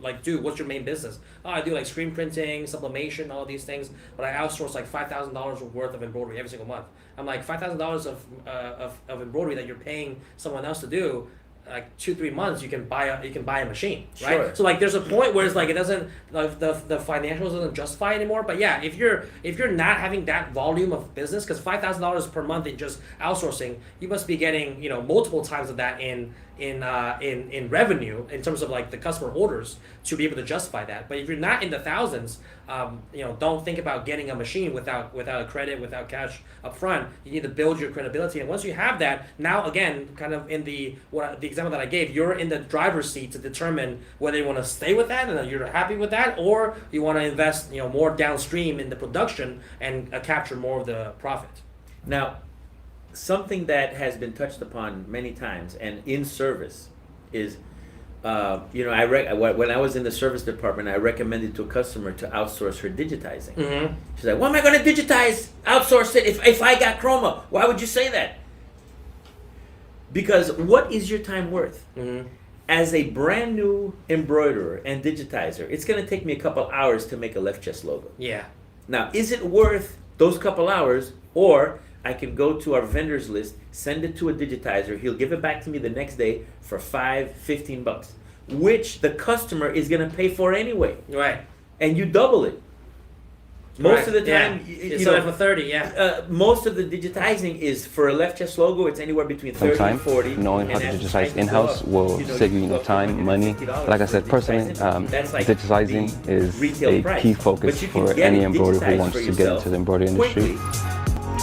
like do? What's your main business? Oh, I do like screen printing, sublimation, all these things, but I outsource like $5,000 worth of embroidery every single month. I'm like, $5,000 of embroidery that you're paying someone else to do, like 2-3 months you can buy a machine, right? Sure. So like there's a point where it's like it doesn't, like the financials doesn't justify anymore. But yeah, if you're not having that volume of business, because $5,000 per month in just outsourcing, you must be getting multiple times of that in revenue in terms of like the customer orders to be able to justify that. But if you're not in the thousands, don't think about getting a machine without a credit, without cash up front. You need to build your credibility, and once you have that, now again, kind of in the example that I gave, you're in the driver's seat to determine whether you want to stay with that and you're happy with that, or you want to invest more downstream in the production and capture more of the profit. Now, something that has been touched upon many times and in service is, when I was in the service department, I recommended to a customer to outsource her digitizing. Mm-hmm. She's like, "Why am I going to digitize, outsource it if I got chroma? Why would you say that?" Because what is your time worth? Mm-hmm. As a brand new embroiderer and digitizer, it's going to take me a couple hours to make a left chest logo. Yeah. Now, is it worth those couple hours, or I can go to our vendors list, send it to a digitizer, he'll give it back to me the next day for $15, which the customer is going to pay for anyway. Right. And you double it. Most of the time, you sell it for 30, yeah. Most of the digitizing is for a left chest logo. It's anywhere between 30 and 40. Knowing how to digitize in-house will save you time, money. Like I said, personally, digitizing is a key focus for any embroiderer who wants to get into the embroidery industry.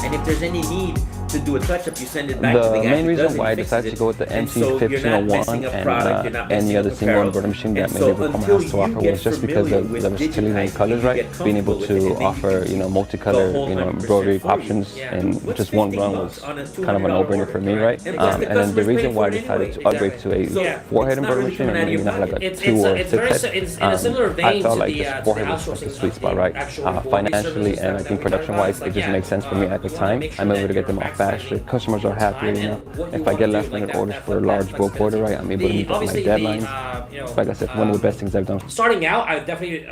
And if there's any need to do a touch-up, you send it back to the guy. The main who reason does it, why I he fixes decided to it. go with the And so you're not messing up MC1501 product, you're not and messing any other up single apparel. embroidery machine that And maybe so Ricoma until has to you offer get was just because familiar with the versatility in digitizing, colors, you right? get Being able comfortable with it, to and then you offer, can go multicolor, whole 100% embroidery for you. options Yeah. in What's just one 50 run bucks was on a kind of a $200 no-brainer order? for me, Correct. right? And plus the And then the customers pay reason for why I it decided anyway. to upgrade to a Exactly. Yeah. four-head It's not embroidery really machine coming out and of your maybe not like pocket. a It's 2 or it's 6 very head, it's in a similar vein I felt to like the this four-head was outsourcing like the sweet of spot, the right? actual embroidery Financially services and I that think we talk about. production-wise, It's it like, just yeah, makes sense for me at the we wanna time. make sure I'm able that to get you're them off faster. maximizing Customers are your happy, time and what you If I wanna get do, last-minute like orders that for large bulk flexibility. order, right, I'm able to meet my Obviously, deadlines. you know, Like I said, one of the best things I've done. starting out, I definitely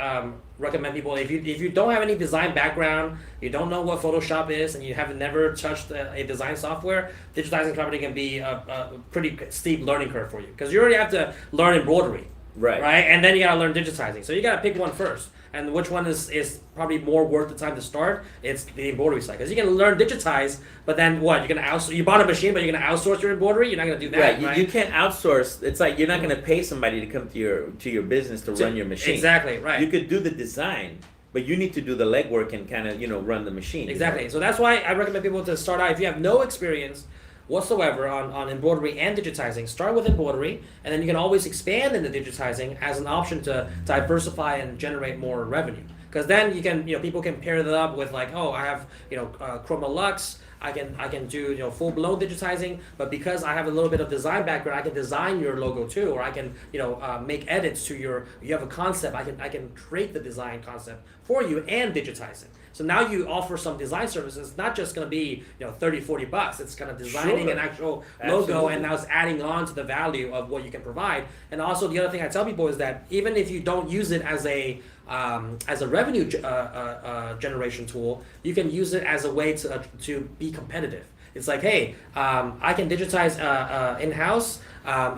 recommend people if you don't have any design background, you don't know what Photoshop is, and you have never touched a design software, digitizing company can be a pretty steep learning curve for you because you already have to learn embroidery, Right. and then you gotta learn digitizing. So you gotta pick one first, and which one is probably more worth the time to start? It's the embroidery side because you can learn digitize, but then what? You're gonna outsource. You bought a machine, but you're gonna outsource your embroidery. You're not gonna do that, Right. You can't outsource. It's like you're not going to pay somebody to come to your business to run your machine. Exactly, right. You could do the design, but you need to do the legwork and kind of run the machine. Exactly. So that's why I recommend people to start out. If you have no experience whatsoever on embroidery and digitizing, start with embroidery, and then you can always expand into digitizing as an option to diversify and generate more revenue. Because then you can, people can pair that up with like, oh, I have, Chroma Lux. I can do full blown digitizing, but because I have a little bit of design background, I can design your logo too, or I can make edits to you have a concept, I can create the design concept for you and digitize it. So now you offer some design services. It's not just going to be $30-$40. It's kind of designing an actual logo, Absolutely. and now it's adding on to the value of what you can provide. And also the other thing I tell people is that even if you don't use it as a revenue generation tool, you can use it as a way to be competitive. It's like, hey, I can digitize in-house.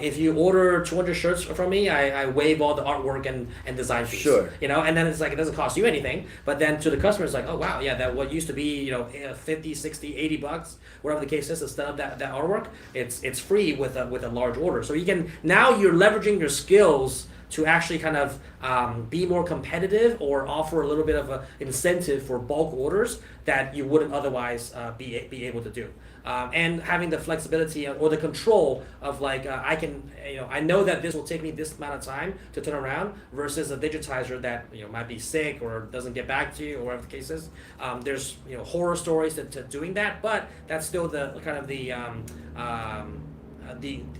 If you order 200 shirts from me, I waive all the artwork and design fees. Sure. And then it's like, it doesn't cost you anything, but then to the customer, it's like, oh wow, yeah, that what used to be, 50, 60, 80 bucks, whatever the case is, instead of that artwork, it's free with a large order. So now you're leveraging your skills to actually kind of be more competitive or offer a little bit of an incentive for bulk orders that you wouldn't otherwise be able to do. And having the flexibility or the control of like, I know that this will take me this amount of time to turn around versus a digitizer that, might be sick or doesn't get back to you or whatever the case is. There's, horror stories to doing that, but that's still the kind of the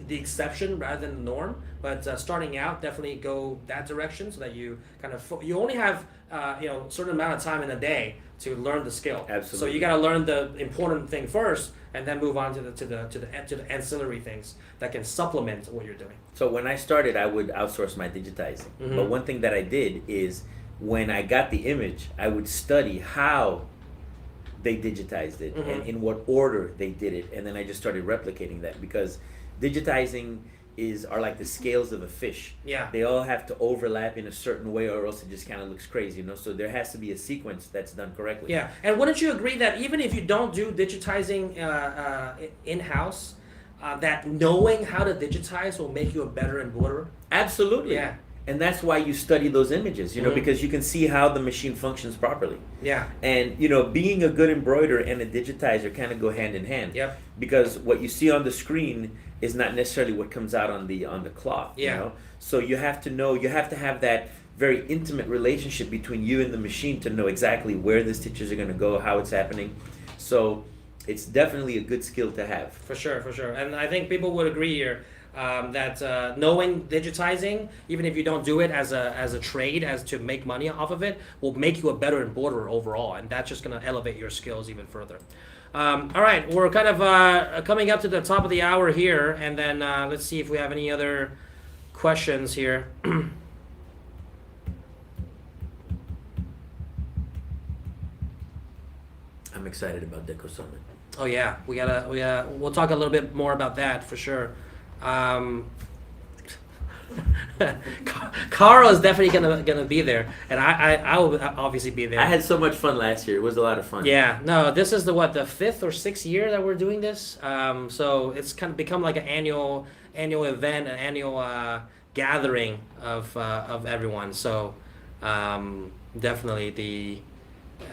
exception rather than the norm. But starting out, definitely go that direction so that you kind of you only have a certain amount of time in a day to learn the skill. Absolutely. So you got to learn the important thing first, and then move on to the ancillary things that can supplement what you're doing. So when I started, I would outsource my digitizing. Mm-hmm. But one thing that I did is when I got the image, I would study how they digitized it Mm-hmm. and in what order they did it, and then I just started replicating that because digitizing are like the scales of a fish. Yeah. They all have to overlap in a certain way or else it just kind of looks crazy, So there has to be a sequence that's done correctly. Yeah, and wouldn't you agree that even if you don't do digitizing in-house, that knowing how to digitize will make you a better embroiderer? Absolutely. Yeah. And that's why you study those images, Mm-hmm. because you can see how the machine functions properly. Yeah. And being a good embroiderer and a digitizer kind of go hand in hand. Yep. Because what you see on the screen is not necessarily what comes out on the cloth. Yeah. So you have to have that very intimate relationship between you and the machine to know exactly where the stitches are going to go, how it's happening. So it's definitely a good skill to have. For sure. And I think people would agree here that knowing digitizing, even if you don't do it as a trade, as to make money off of it, will make you a better embroiderer overall, and that's just going to elevate your skills even further. All right, we're kind of coming up to the top of the hour here, and then let's see if we have any other questions here. I'm excited about Deco Summit. Oh yeah, we'll talk a little bit more about that for sure. Carl is definitely gonna be there, and I will obviously be there. I had so much fun last year. It was a lot of fun. Yeah, no, this is the 5th or 6th year that we're doing this. So it's kind of become like an annual event, an annual gathering of everyone. So definitely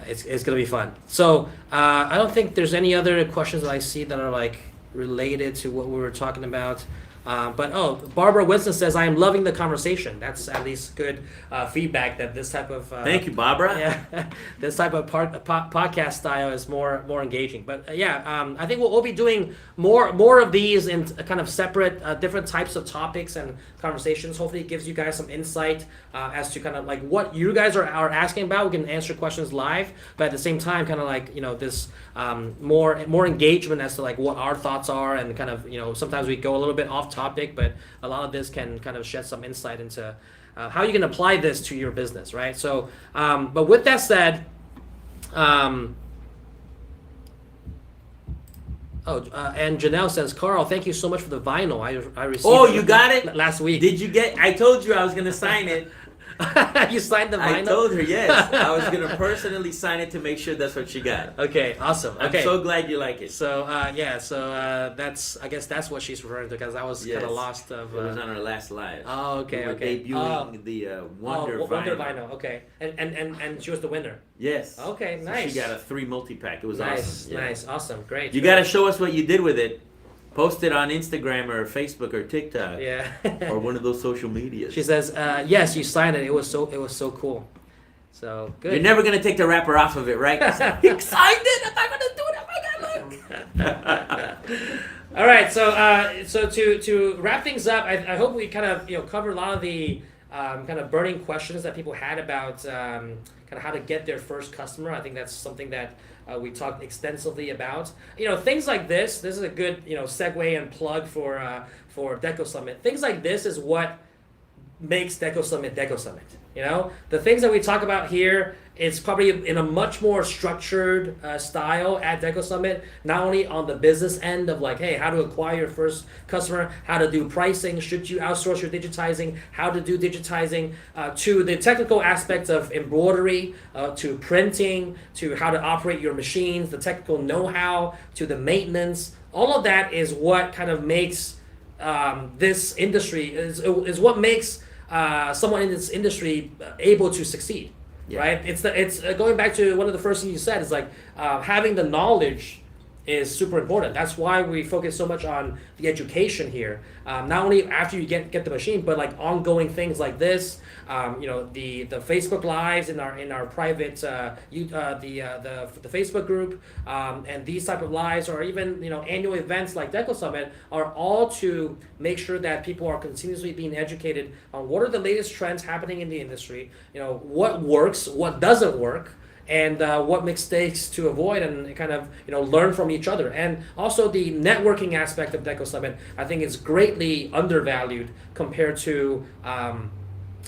It's gonna be fun. So I don't think there's any other questions that I see that are like related to what we were talking about. But Barbara Winston says, I am loving the conversation. That's at least good feedback that this type of thank you, Barbara. Yeah, this type of podcast style is more engaging. But I think we'll be doing more of these in kind of separate different types of topics and conversations. Hopefully it gives you guys some insight as to kind of like what you guys are asking about. We can answer questions live, but at the same time kind of like this more engagement as to like what our thoughts are, and kind of sometimes we go a little bit off topic, but a lot of this can kind of shed some insight into how you can apply this to your business, right? So, but with that said, and Janelle says, Carl, thank you so much for the vinyl. I received. Oh, you got it last week. Did you get? I told you I was gonna sign it. You signed the vinyl? I told her, yes. I was going to personally sign it to make sure that's what she got. Okay, awesome. Okay. I'm so glad you like it. So, that's, I guess that's what she's referring to, because I was kind of lost of... it was on our last live. Oh, okay, we were debuting the Wonder Vinyl. Wonder Vinyl, okay. And she was the winner? Yes. Okay, nice. So she got a 3 multi-pack. It was awesome. Nice, awesome, great. You got to show us what you did with it. Post it on Instagram or Facebook or TikTok. Yeah. Or one of those social medias. She says, yes, you signed it. It was so cool. So good. You're never gonna take the wrapper off of it, right? He signed it. I'm not gonna do it. Oh my God, look. All right. So to wrap things up, I hope we kind of cover a lot of the kind of burning questions that people had about kind of how to get their first customer. I think that's something that we talked extensively about. Things like this. This is a good segue and plug for Deco Summit. Things like this is what makes Deco Summit Deco Summit. The things that we talk about here, it's probably in a much more structured style at Deco Summit, not only on the business end of like, hey, how to acquire your first customer, how to do pricing, should you outsource your digitizing, how to do digitizing, to the technical aspects of embroidery, to printing, to how to operate your machines, the technical know-how, to the maintenance. All of that is what kind of makes this industry, is what makes someone in this industry able to succeed. Yeah. Right? It's going back to one of the first things you said, is like having the knowledge is super important. That's why we focus so much on the education here. Not only after you get the machine, but like ongoing things like this. The Facebook Lives in our private the Facebook group, and these type of lives, or even annual events like Deco Summit, are all to make sure that people are continuously being educated on what are the latest trends happening in the industry. What works, what doesn't work, and what mistakes to avoid, and kind of learn from each other. And also the networking aspect of Deco Summit, I think, is greatly undervalued compared to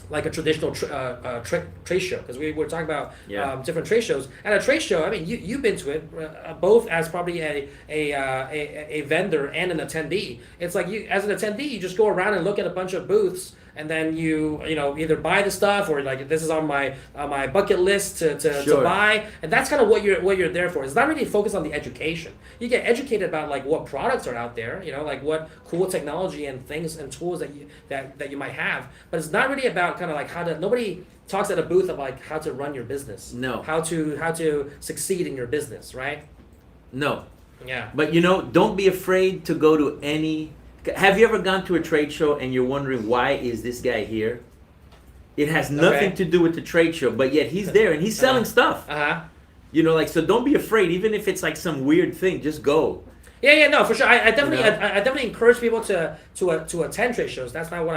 like a traditional trade show, because we were talking about different trade shows. At a trade show, I mean, you've been to it both as probably a vendor and an attendee. It's like you, as an attendee, you just go around and look at a bunch of booths, and then you either buy the stuff, or like, this is on my bucket list to buy, and that's kind of what you're there for. It's not really focused on the education. You get educated about like what products are out there, like what cool technology and things and tools that you might have, but it's not really about kind of like how to. Nobody talks at a booth of like how to run your business. No. How to succeed in your business, right? No. Yeah. But don't be afraid to go to any. Have you ever gone to a trade show and you're wondering, why is this guy here? It has nothing to do with the trade show, but yet he's there and he's selling stuff. So don't be afraid, even if it's like some weird thing, just go. Yeah, no, for sure. I definitely encourage people to attend trade shows. That's not what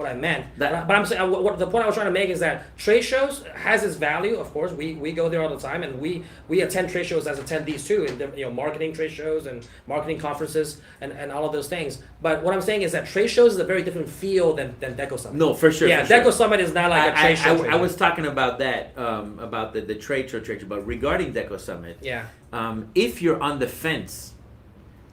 I meant. But I'm saying the point I was trying to make is that trade shows has its value. Of course, we go there all the time, and we attend trade shows as attendees too, in marketing trade shows and marketing conferences and all of those things. But what I'm saying is that trade shows is a very different feel than Deco Summit. No, for sure. Yeah, for Deco sure. Summit is not like a trade show. I was talking about that, about the trade show, but regarding Deco Summit. Yeah. If you're on the fence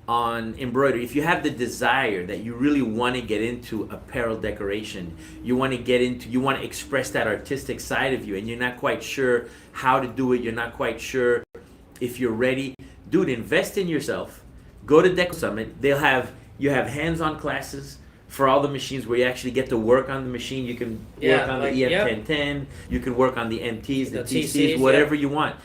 on embroidery, if you have the desire that you really want to get into apparel decoration, you want to express that artistic side of you, and you're not quite sure how to do it, you're not quite sure if you're ready, dude, invest in yourself. Go to Deco Summit. You have hands-on classes for all the machines where you actually get to work on the machine. You can work on the EF1010, you can work on the MTs, the TCs, whatever you want.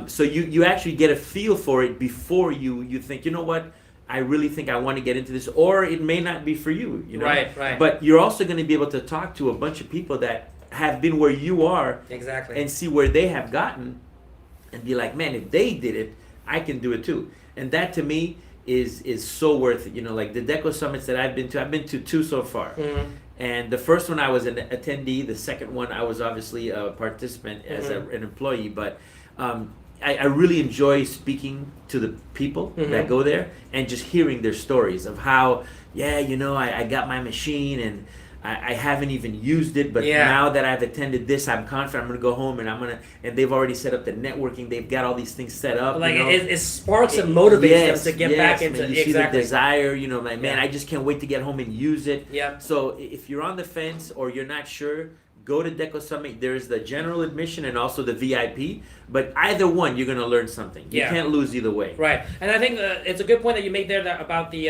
So you actually get a feel for it before you think, you know what, I really think I want to get into this, or it may not be for you, you know. Right. But you're also going to be able to talk to a bunch of people that have been where you are, and see where they have gotten, and be like, man, if they did it, I can do it too. And that to me is so worth it. You know, like the Deco Summits that I've been to 2 so far. And the first one I was an attendee, the second one I was obviously a participant as an employee, but I really enjoy speaking to the people that go there and just hearing their stories of how, I got my machine and I haven't even used it, but now that I've attended this, I'm confident I'm going to go home and they've already set up the networking. They've got all these things set up. Like, it sparks and motivates them to get back into it. You see the desire, like, man, I just can't wait to get home and use it. So if you're on the fence or you're not sure, go to Deco Summit. There's the general admission and also the VIP. But either one, you're going to learn something. You can't lose either way. Right. And I think it's a good point that you made there about the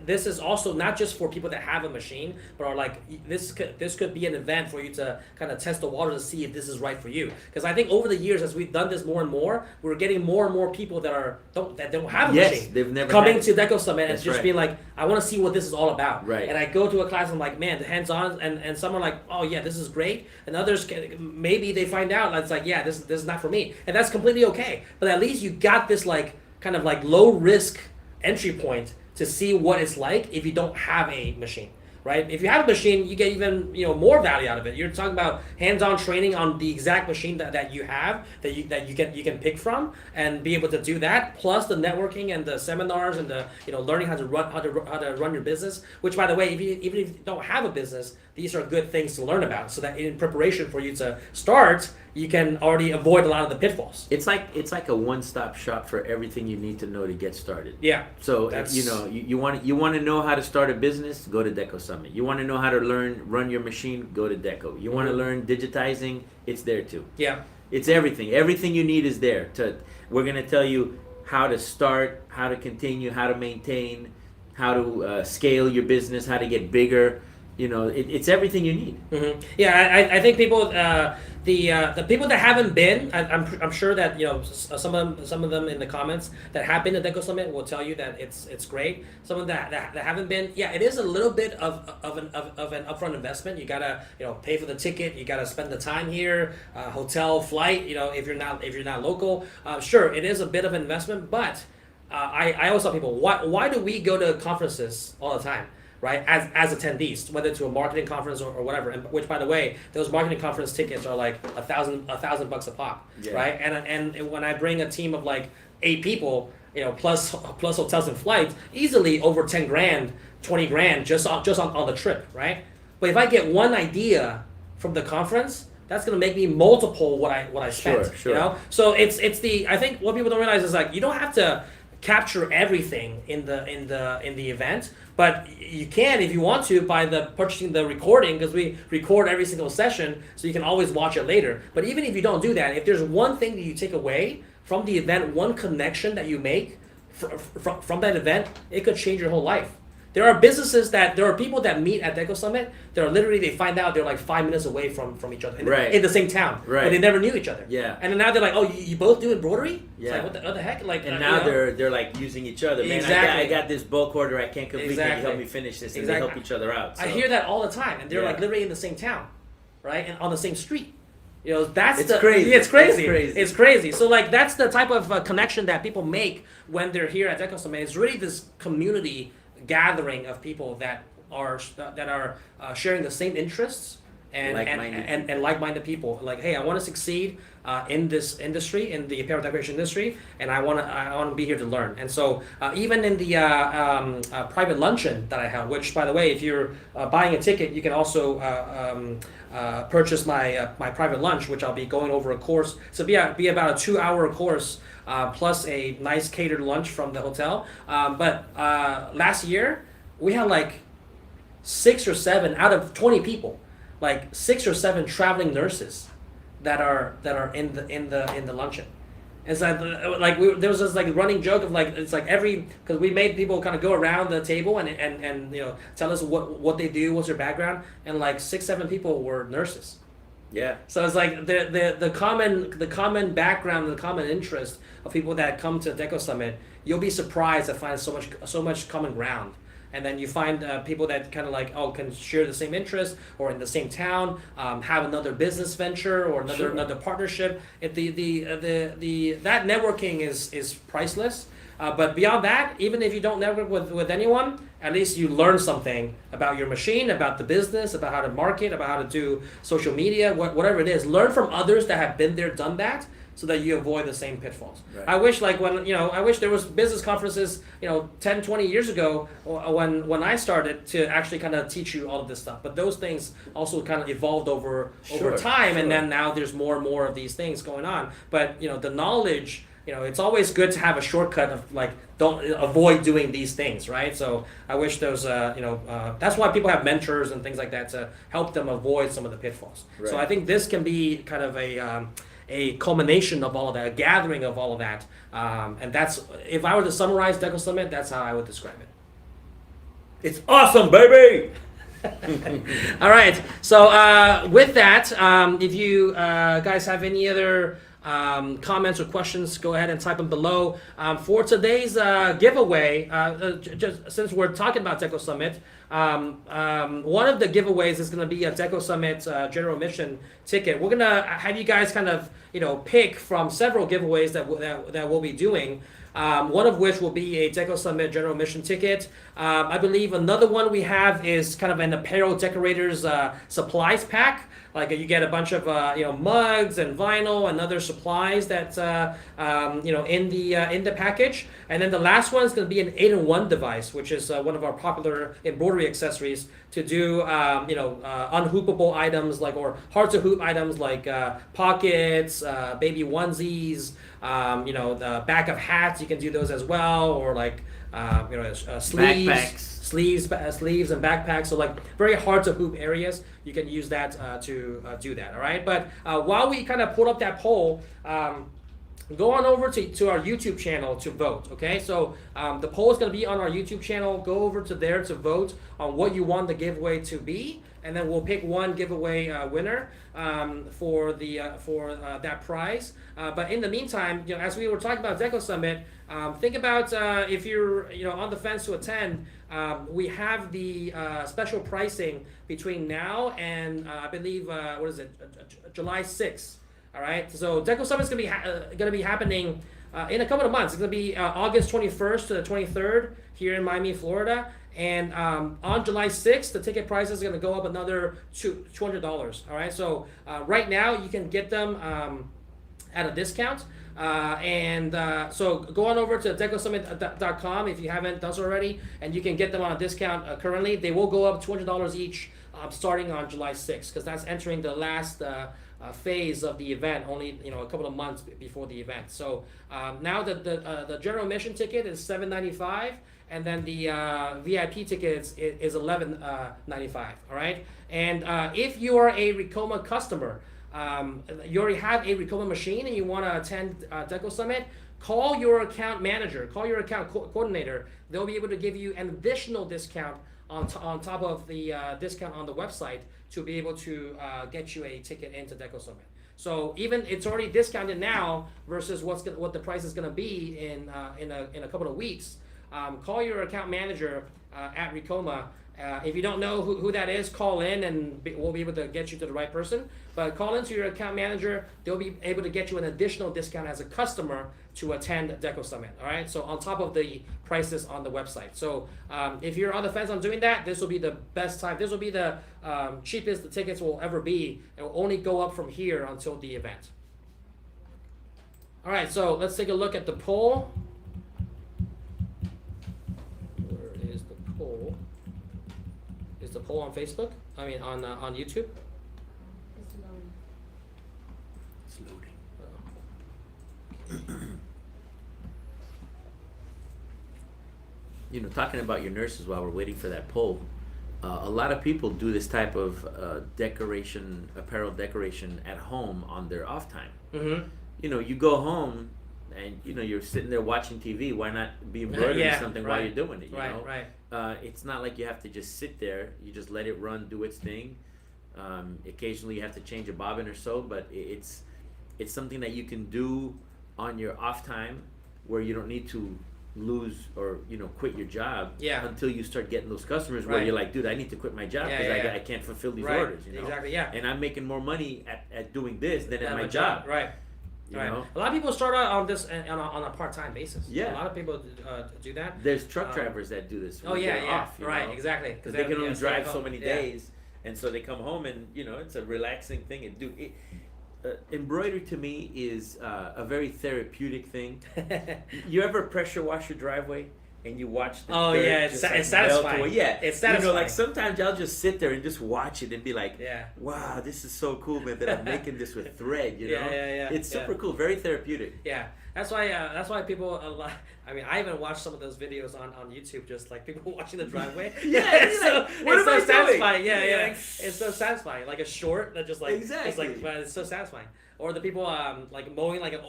this is also not just for people that have a machine, but are like this could be an event for you to kind of test the water to see if this is right for you. Because I think over the years, as we've done this more and more, we're getting more and more people that don't have a machine. They've never coming to Deco Summit and just being like, I want to see what this is all about. Right. And I go to a class and I'm like, man, the hands-on, and some are like, oh yeah, this is great, and others maybe they find out and it's like, yeah, this is not for me, and that's completely okay. But at least you got this like kind of like low risk entry point to see what it's like if you don't have a machine, right? If you have a machine, you get even more value out of it. You're talking about hands-on training on the exact machine that you have that you can pick from and be able to do that, plus the networking and the seminars and the learning how to run your business. Which, by the way, even if you don't have a business, these are good things to learn about, so that in preparation for you to start, you can already avoid a lot of the pitfalls. It's like a one-stop shop for everything you need to know to get started. Yeah. So you want to know how to start a business, go to Deco Summit. You want to know how to run your machine, go to Deco. You want to learn digitizing, it's there too. Yeah. It's everything. Everything you need is there. We're going to tell you how to start, how to continue, how to maintain, how to scale your business, how to get bigger. It's everything you need. Yeah, I think people, the people that haven't been, I'm sure that some of them in the comments that have been to Deco Summit will tell you that it's great. Some of that haven't been, it is a little bit of an upfront investment. You gotta pay for the ticket. You gotta spend the time here, hotel, flight. If you're not local, sure, it is a bit of an investment. But I always tell people, why do we go to conferences all the time? Right, as attendees, whether to a marketing conference or whatever, and which, by the way, those marketing conference tickets are like $1,000 a pop, right? And when I bring a team of like 8 people, plus hotels and flights, easily over 10 grand, 20 grand just on the trip, right? But if I get one idea from the conference, that's gonna make me multiple what I spent. Sure. So it's I think what people don't realize is like you don't have to capture everything in the event, but you can if you want to by purchasing the recording, because we record every single session, so you can always watch it later. But even if you don't do that, if there's one thing that you take away from the event, one connection that you make from that event, it could change your whole life. There are people that meet at Deco Summit. They find out they're like 5 minutes away from each other in the same town, but they never knew each other. Yeah. And then now they're like, oh, you both do embroidery? Yeah. It's like, what the heck? Like, and now they're like using each other. Man, I got this bulk order I can't complete. Can you help me finish this? And they help each other out. So. I hear that all the time, and they're like literally in the same town, right, and on the same street. It's crazy. It's crazy. So like that's the type of connection that people make when they're here at Deco Summit. It's really this community gathering of people that are sharing the same interests and like-minded people. Like, hey, I want to succeed in this industry, in the apparel decoration industry, and I want to be here to learn. And so even in the private luncheon that I held, which, by the way, if you're buying a ticket, you can also purchase my private lunch, which I'll be going over a course. So be about a 2-hour course. Plus a nice catered lunch from the hotel. But last year we had like 6 or 7 out of 20 people, like 6 or 7 traveling nurses that are in the luncheon, It's like there was this like running joke of like it's like because we made people kind of go around the table and tell us what they do, what's their background, and like 6-7 people were nurses. Yeah. So it's like the common background, the common interest of people that come to Deco Summit. You'll be surprised to find so much common ground. And then you find people that kind of like can share the same interest or in the same town, have another business venture or another partnership. That networking is priceless. But beyond that, even if you don't network with anyone, at least you learn something about your machine, about the business, about how to market, about how to do social media, whatever it is. Learn from others that have been there, done that, so that you avoid the same pitfalls. Right. I wish I wish there was business conferences 10, 20 years ago when I started to actually kind of teach you all of this stuff. But those things also kind of evolved over time, and then now there's more and more of these things going on. But the knowledge, it's always good to have a shortcut of like don't avoid doing these things, right? So I wish those that's why people have mentors and things like that to help them avoid some of the pitfalls. Right. So I think this can be kind of a culmination of all of that, a gathering of all of that, and that's, if I were to summarize Deco Summit, that's how I would describe it. It's awesome, baby! All right, so with that, if you guys have any other comments or questions, go ahead and type them below. For today's giveaway, just since we're talking about Deco Summit, one of the giveaways is going to be a Deco Summit general admission ticket. We're going to have you guys kind of pick from several giveaways that we'll be doing. One of which will be a Deco Summit general admission ticket. I believe another one we have is kind of an apparel decorators supplies pack. Like you get a bunch of mugs and vinyl and other supplies that in the package. And then the last one is going to be an 8-in-1 device, which is one of our popular embroidery accessories to do unhoopable items or hard to hoop items like pockets, baby onesies, the back of hats. You can do those as well, or like sleeves. Backpacks. Sleeves and backpacks, so like very hard to hoop areas, you can use that to do that. All right, but while we kind of pull up that poll, go on over to our YouTube channel to vote. Okay, so the poll is going to be on our YouTube channel. Go over to there to vote on what you want the giveaway to be, and then we'll pick one giveaway winner for that prize. But in the meantime, as we were talking about Deco Summit, think about if you're on the fence to attend. We have the special pricing between now and I believe July 6th. All right, so Deco Summit is going to be happening in a couple of months. It's going to be August 21st to the 23rd here in Miami, Florida. And on July 6th, the ticket price is going to go up another $200. All right, so right now you can get them at a discount. So go on over to decosummit.com if you haven't done so already, and you can get them on a discount currently. They will go up $200 each starting on July 6th, because that's entering the last phase of the event, only a couple of months before the event. So now the general admission ticket is $7.95, and then the VIP ticket is $11.95. All right, and if you are a Ricoma customer, you already have a Ricoma machine and you want to attend Deco Summit, call your account manager, call your account coordinator. They'll be able to give you an additional discount on top of the discount on the website to be able to get you a ticket into Deco Summit. So even it's already discounted now versus what the price is going to be in a couple of weeks. Call your account manager at Ricoma. If you don't know who that is, call in and we'll be able to get you to the right person. But call into your account manager. They'll be able to get you an additional discount as a customer to attend Deco Summit. All right, so on top of the prices on the website. So if you're on the fence on doing that, this will be the best time. This will be the cheapest the tickets will ever be. It will only go up from here until the event. All right, so let's take a look at the poll. Where is the poll? Is the poll on Facebook? I mean on YouTube? It's loading. Talking about your nurses while we're waiting for that poll, a lot of people do this type of apparel decoration at home on their off time. Mm-hmm. You go home and you're sitting there watching TV. Why not be embroidering something while you're doing it? Right. It's not like you have to just sit there. You just let it run, do its thing. Occasionally you have to change a bobbin or so, but it's something that you can do on your off time, where you don't need to lose or quit your job until you start getting those customers where you're like, dude, I need to quit my job because I can't fulfill these orders. Exactly. And I'm making more money at doing this than at my job. Right. You know? A lot of people start out on this on a part-time basis. Yeah. A lot of people do that. There's truck drivers that do this. Off, right. Exactly. Because they can only drive so many days, and so they come home and it's a relaxing thing. And embroidery to me is a very therapeutic thing. You ever pressure wash your driveway and you watch the dirt it's satisfying. Away? Yeah, it's satisfying. Like sometimes I'll just sit there and just watch it and be like, wow, this is so cool, man, that I'm making this with thread. It's super cool, very therapeutic. Yeah, that's why people a lot. I mean, I even watched some of those videos on YouTube, just like people watching the driveway. It's so satisfying. Yeah. It's so satisfying. Like a short that just like it's so satisfying. Or the people like mowing like an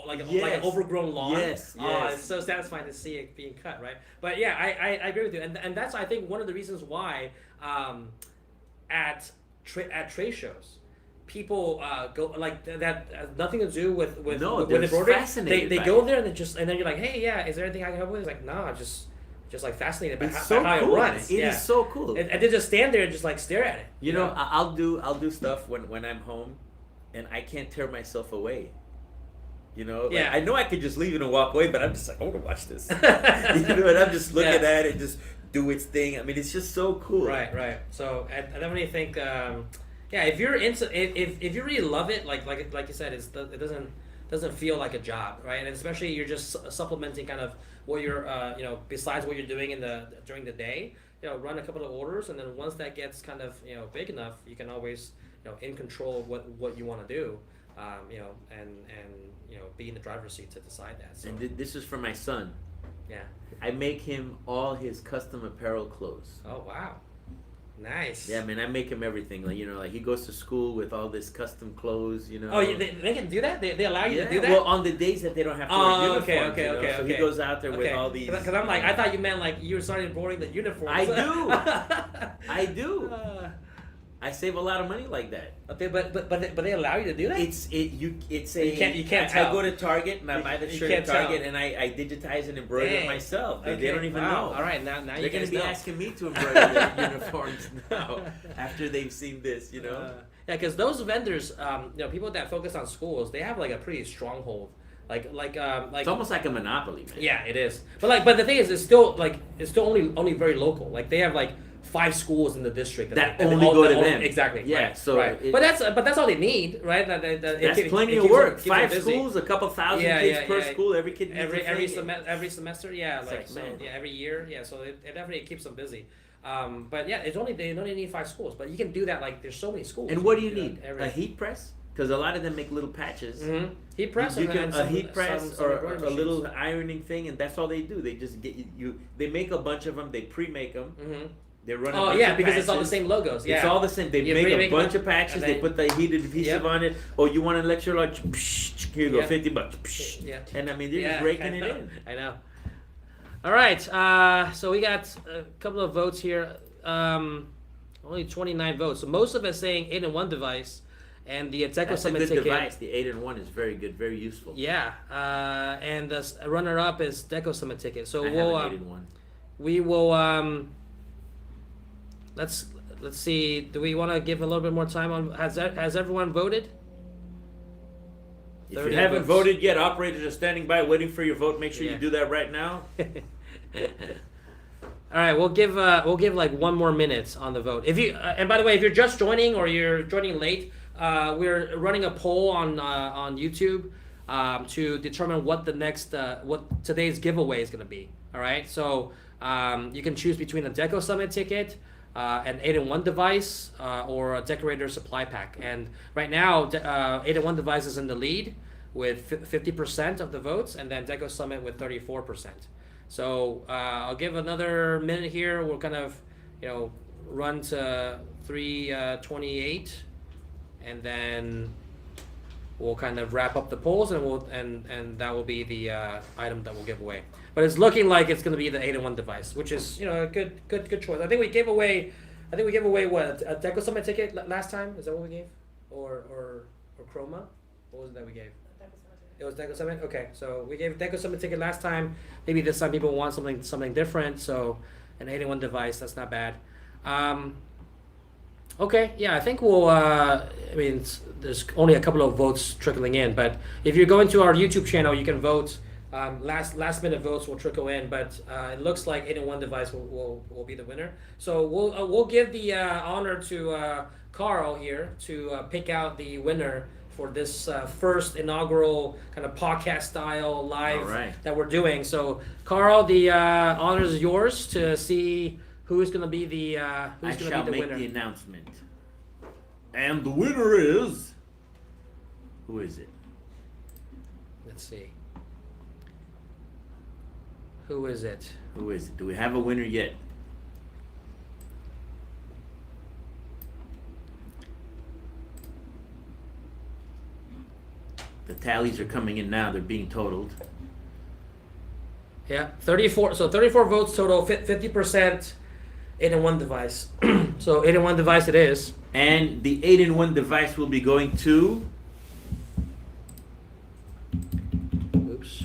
overgrown lawn. Yes. It's so satisfying to see it being cut, right? But yeah, I agree with you, and that's I think one of the reasons why at trade shows, people go like that has nothing to do with embroidery. They go there and then you're like, hey, is there anything I can help with? It's like, no, just like fascinated by how cool. it runs. It is so cool. And they just stand there and just like stare at it. You know, I'll do stuff when I'm home, and I can't tear myself away. I know I could just leave it and walk away, but I'm just like, I want to watch this. And I'm just looking at it, just do its thing. I mean, it's just so cool. Right. So I definitely think. If you're into if you really love it, like you said, it doesn't feel like a job, right? And especially you're just supplementing kind of what you're besides what you're doing during the day, run a couple of orders, and then once that gets kind of big enough, you can always in control of what you want to do, and be in the driver's seat to decide that. So. And this is for my son. Yeah. I make him all his custom apparel clothes. Oh wow. Nice. Yeah, man, I make him everything. Like he goes to school with all this custom clothes. Oh, they can do that. They allow you to do that. Well, on the days that they don't have to wear uniforms. Okay. So he goes out there with all these. Because I'm like, I thought you meant like you were starting embroidering the uniforms. I do. I save a lot of money like that. Okay, but they allow you to do that. You can't tell. I go to Target and I buy the shirt at Target and I digitize and embroider it myself. They don't even know. All right, now they're going to be asking me to embroider their uniforms now after they've seen this. Yeah, because those vendors, people that focus on schools, they have like a pretty strong hold. Like it's almost like a monopoly, man. Yeah, it is. But the thing is, it's still only very local. Like they have like 5 schools in the district that only go to them. Exactly. Yeah. Right. So, right. But that's all they need, right? That's plenty of work. 5 schools, a couple thousand kids per school. Every kid needs every semester. Yeah. Every year. Yeah. So it definitely keeps them busy. But yeah, they only need 5 schools. But you can do that. Like there's so many schools. And what do you need? A heat press? Because a lot of them make little patches. Mm-hmm. Heat press. You can a heat press or a little ironing thing, and that's all they do. They just get you. They make a bunch of them. They pre-make them. Mm-hmm. They run. Because it's all the same logos. Yeah, it's all the same. They make a bunch of patches. They put the heated adhesive on it. Oh, you want an extra large? Here you go, $50. Yeah. And I mean, they're just raking it in. I know. All right. So we got a couple of votes here. Only 29 votes. So most of us saying 8-in-1 device, and the Deco Summit ticket. That's a good device. The 8-in-1 is very good, very useful. Yeah. And the runner-up is Deco Summit ticket. So I have an 8-in-1. We will. Let's see. Do we want to give a little bit more time on? Has everyone voted? If you haven't voted yet, operators are standing by waiting for your vote. Make sure you do that right now. All right, we'll give like 1 more minute on the vote. If you and by the way, if you're just joining or you're joining late, we're running a poll on YouTube to determine what the next what today's giveaway is going to be. All right, so you can choose between a Deco Summit ticket, an 8-in-1 device, or a decorator supply pack. And right now, 8-in-1 device is in the lead with 50% of the votes, and then Deco Summit with 34%. So I'll give another minute here. We'll kind of, run to 3:28, and then we'll kind of wrap up the polls, and that will be the item that we'll give away. But it's looking like it's going to be the 8-in-1 device, which is a good choice. I think we gave away what, a Deco Summit ticket last time? Is that what we gave, or Chroma? What was it that we gave? It was Deco Summit. Okay, so we gave Deco Summit ticket last time. Maybe this time people want something different. So an 8-in-1 device, that's not bad. Okay, yeah, I think we'll. There's only a couple of votes trickling in, but if you're going to our YouTube channel, you can vote. Last minute votes will trickle in, but it looks like 8-in-1 device will be the winner. So we'll give the honor to Carl here to pick out the winner for this first inaugural kind of podcast style live that we're doing. So Carl, the honor is yours to see who's going to be the winner. I shall make the announcement. And the winner is... Who is it? Let's see. Who is it? Who is it? Do we have a winner yet? The tallies are coming in now. They're being totaled. Yeah, 34. So 34 votes total, 50%. 8-in-1 device. So 8-in-1 device it is. And the 8-in-1 device will be going to... Oops.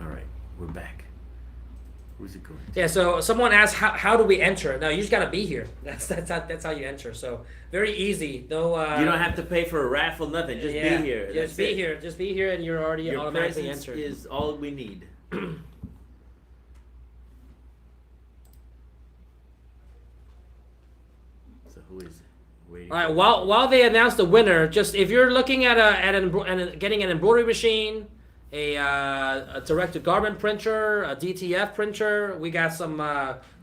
All right, we're back. Who's it going to? Yeah, so someone asked how do we enter? No, you just gotta be here. That's how you enter. So very easy. No. You don't have to pay for a raffle, nothing. Just be here. Just be here. Just be here, and you're already automatically entered. Your presence is all we need. Who is it? All right. While they announce the winner, just if you're looking at getting an embroidery machine, a direct-to-garment printer, a DTF printer, we got some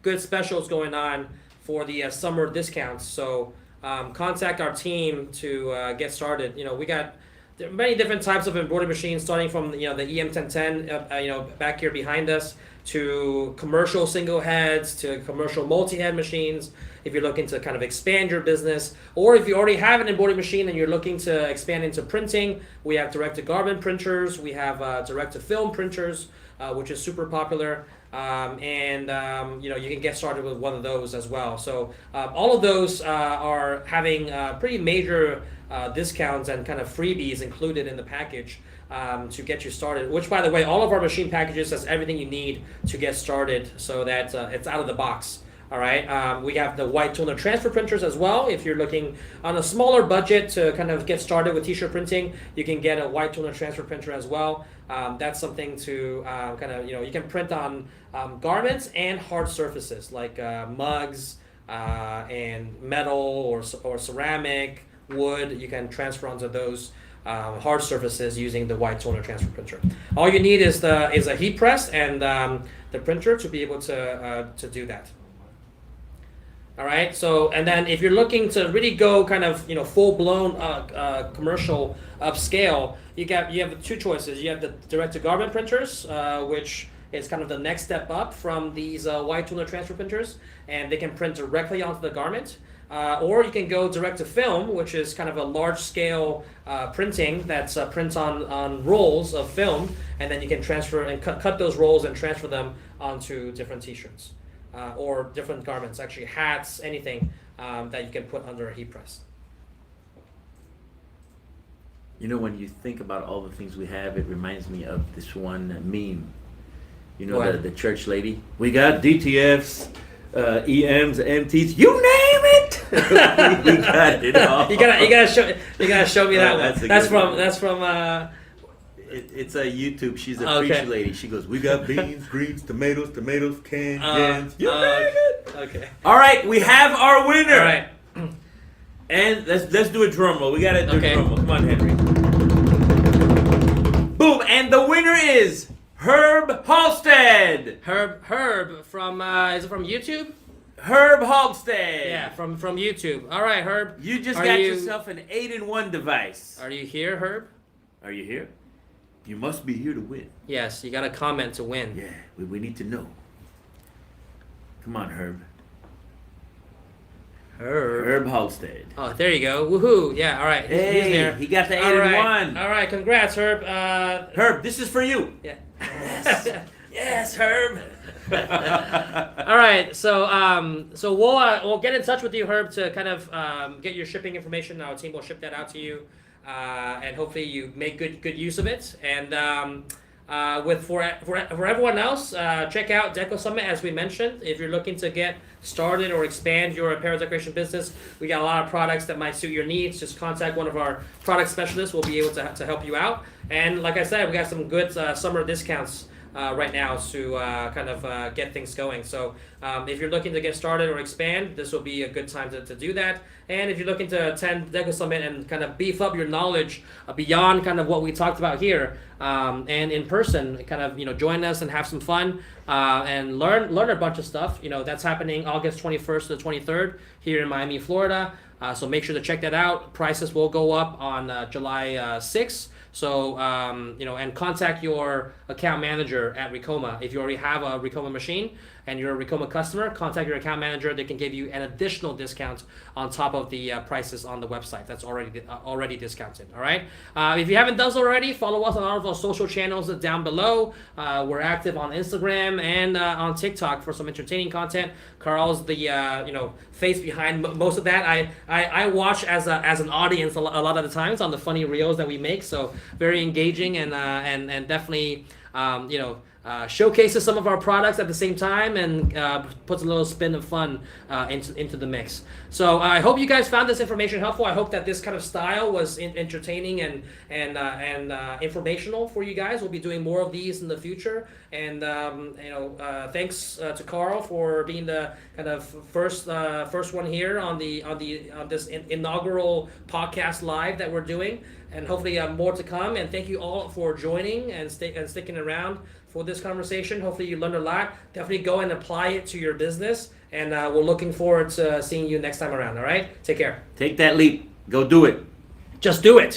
good specials going on for the summer discounts. So contact our team to get started. We got many different types of embroidery machines, starting from the EM1010, back here behind us, to commercial single heads, to commercial multi-head machines. If you're looking to kind of expand your business, or if you already have an embroidery machine and you're looking to expand into printing, we have direct-to-garment printers, we have direct-to-film printers, which is super popular, and you can get started with one of those as well. So all of those are having pretty major discounts and kind of freebies included in the package to get you started, which, by the way, all of our machine packages has everything you need to get started, so that it's out of the box. All right, we have the white toner transfer printers as well. If you're looking on a smaller budget to kind of get started with t-shirt printing, you can get a white toner transfer printer as well. That's something to kind of, you can print on garments and hard surfaces like mugs and metal or ceramic, wood. You can transfer onto those hard surfaces using the white toner transfer printer. All you need is a heat press and the printer to be able to do that. All right. So, and then if you're looking to really go kind of full-blown commercial upscale, you have two choices. You have the direct-to-garment printers, which is kind of the next step up from these white toner transfer printers, and they can print directly onto the garment. Or you can go direct to film, which is kind of a large-scale printing that's prints on rolls of film, and then you can transfer and cut those rolls and transfer them onto different T-shirts or different garments, actually hats, anything that you can put under a heat press. When you think about all the things we have, it reminds me of this one meme. The church lady. We got DTFs, EMs, MTs, you name it. We got it all. You gotta show me that one. That's from. It's a YouTube. She's a preacher lady. She goes, we got beans, greens, tomatoes, cans. You name it. Okay. All right, we have our winner. All right. And let's do a drum roll. We gotta do a drum roll. Come on, Henry. Boom! And the winner is Herb Halstead. Herb from is it from YouTube? Herb Halstead. Yeah, from YouTube. All right, Herb. You just got yourself an 8-in-1 device. Are you here, Herb? Are you here? You must be here to win. Yes, you got to comment to win. Yeah, we need to know. Come on, Herb. Herb Halstead. Oh, there you go. Woohoo! Yeah. All right. He's there. He got the 8 All right. and 1. All right. Congrats, Herb. Herb, this is for you. Yeah. Yes, Herb. All right, so we'll get in touch with you, Herb, to kind of get your shipping information. Our team will ship that out to you, and hopefully you make good use of it. And for everyone else, check out Deco Summit, as we mentioned. If you're looking to get started or expand your apparel decoration business, we got a lot of products that might suit your needs. Just contact one of our product specialists. We'll be able to help you out. And like I said, we got some good summer discounts right now to kind of get things going. So if you're looking to get started or expand, this will be a good time to do that. And if you're looking to attend Deco Summit and kind of beef up your knowledge beyond kind of what we talked about here, and in person, kind of join us and have some fun and learn a bunch of stuff. That's happening August 21st to the 23rd here in Miami, Florida. So make sure to check that out. Prices will go up on July 6th. So, and contact your account manager at Ricoma. If you already have a Ricoma machine and you're a Ricoma customer, contact your account manager. They can give you an additional discount on top of the prices on the website. That's already discounted. All right. If you haven't done so already, follow us on all of our social channels down below. We're active on Instagram and on TikTok for some entertaining content. Carl's the face behind most of that. I watch as an audience a lot of the times on the funny reels that we make. So very engaging and definitely showcases some of our products at the same time and puts a little spin of fun into the mix. So I hope you guys found this information helpful. I hope that this kind of style was entertaining and informational for you guys. We'll be doing more of these in the future. And thanks to Carl for being the kind of first one here on this inaugural podcast live that we're doing. And hopefully more to come. And thank you all for joining and sticking around for this conversation. Hopefully you learned a lot. Definitely go and apply it to your business. And we're looking forward to seeing you next time around. All right? Take care. Take that leap. Go do it. Just do it.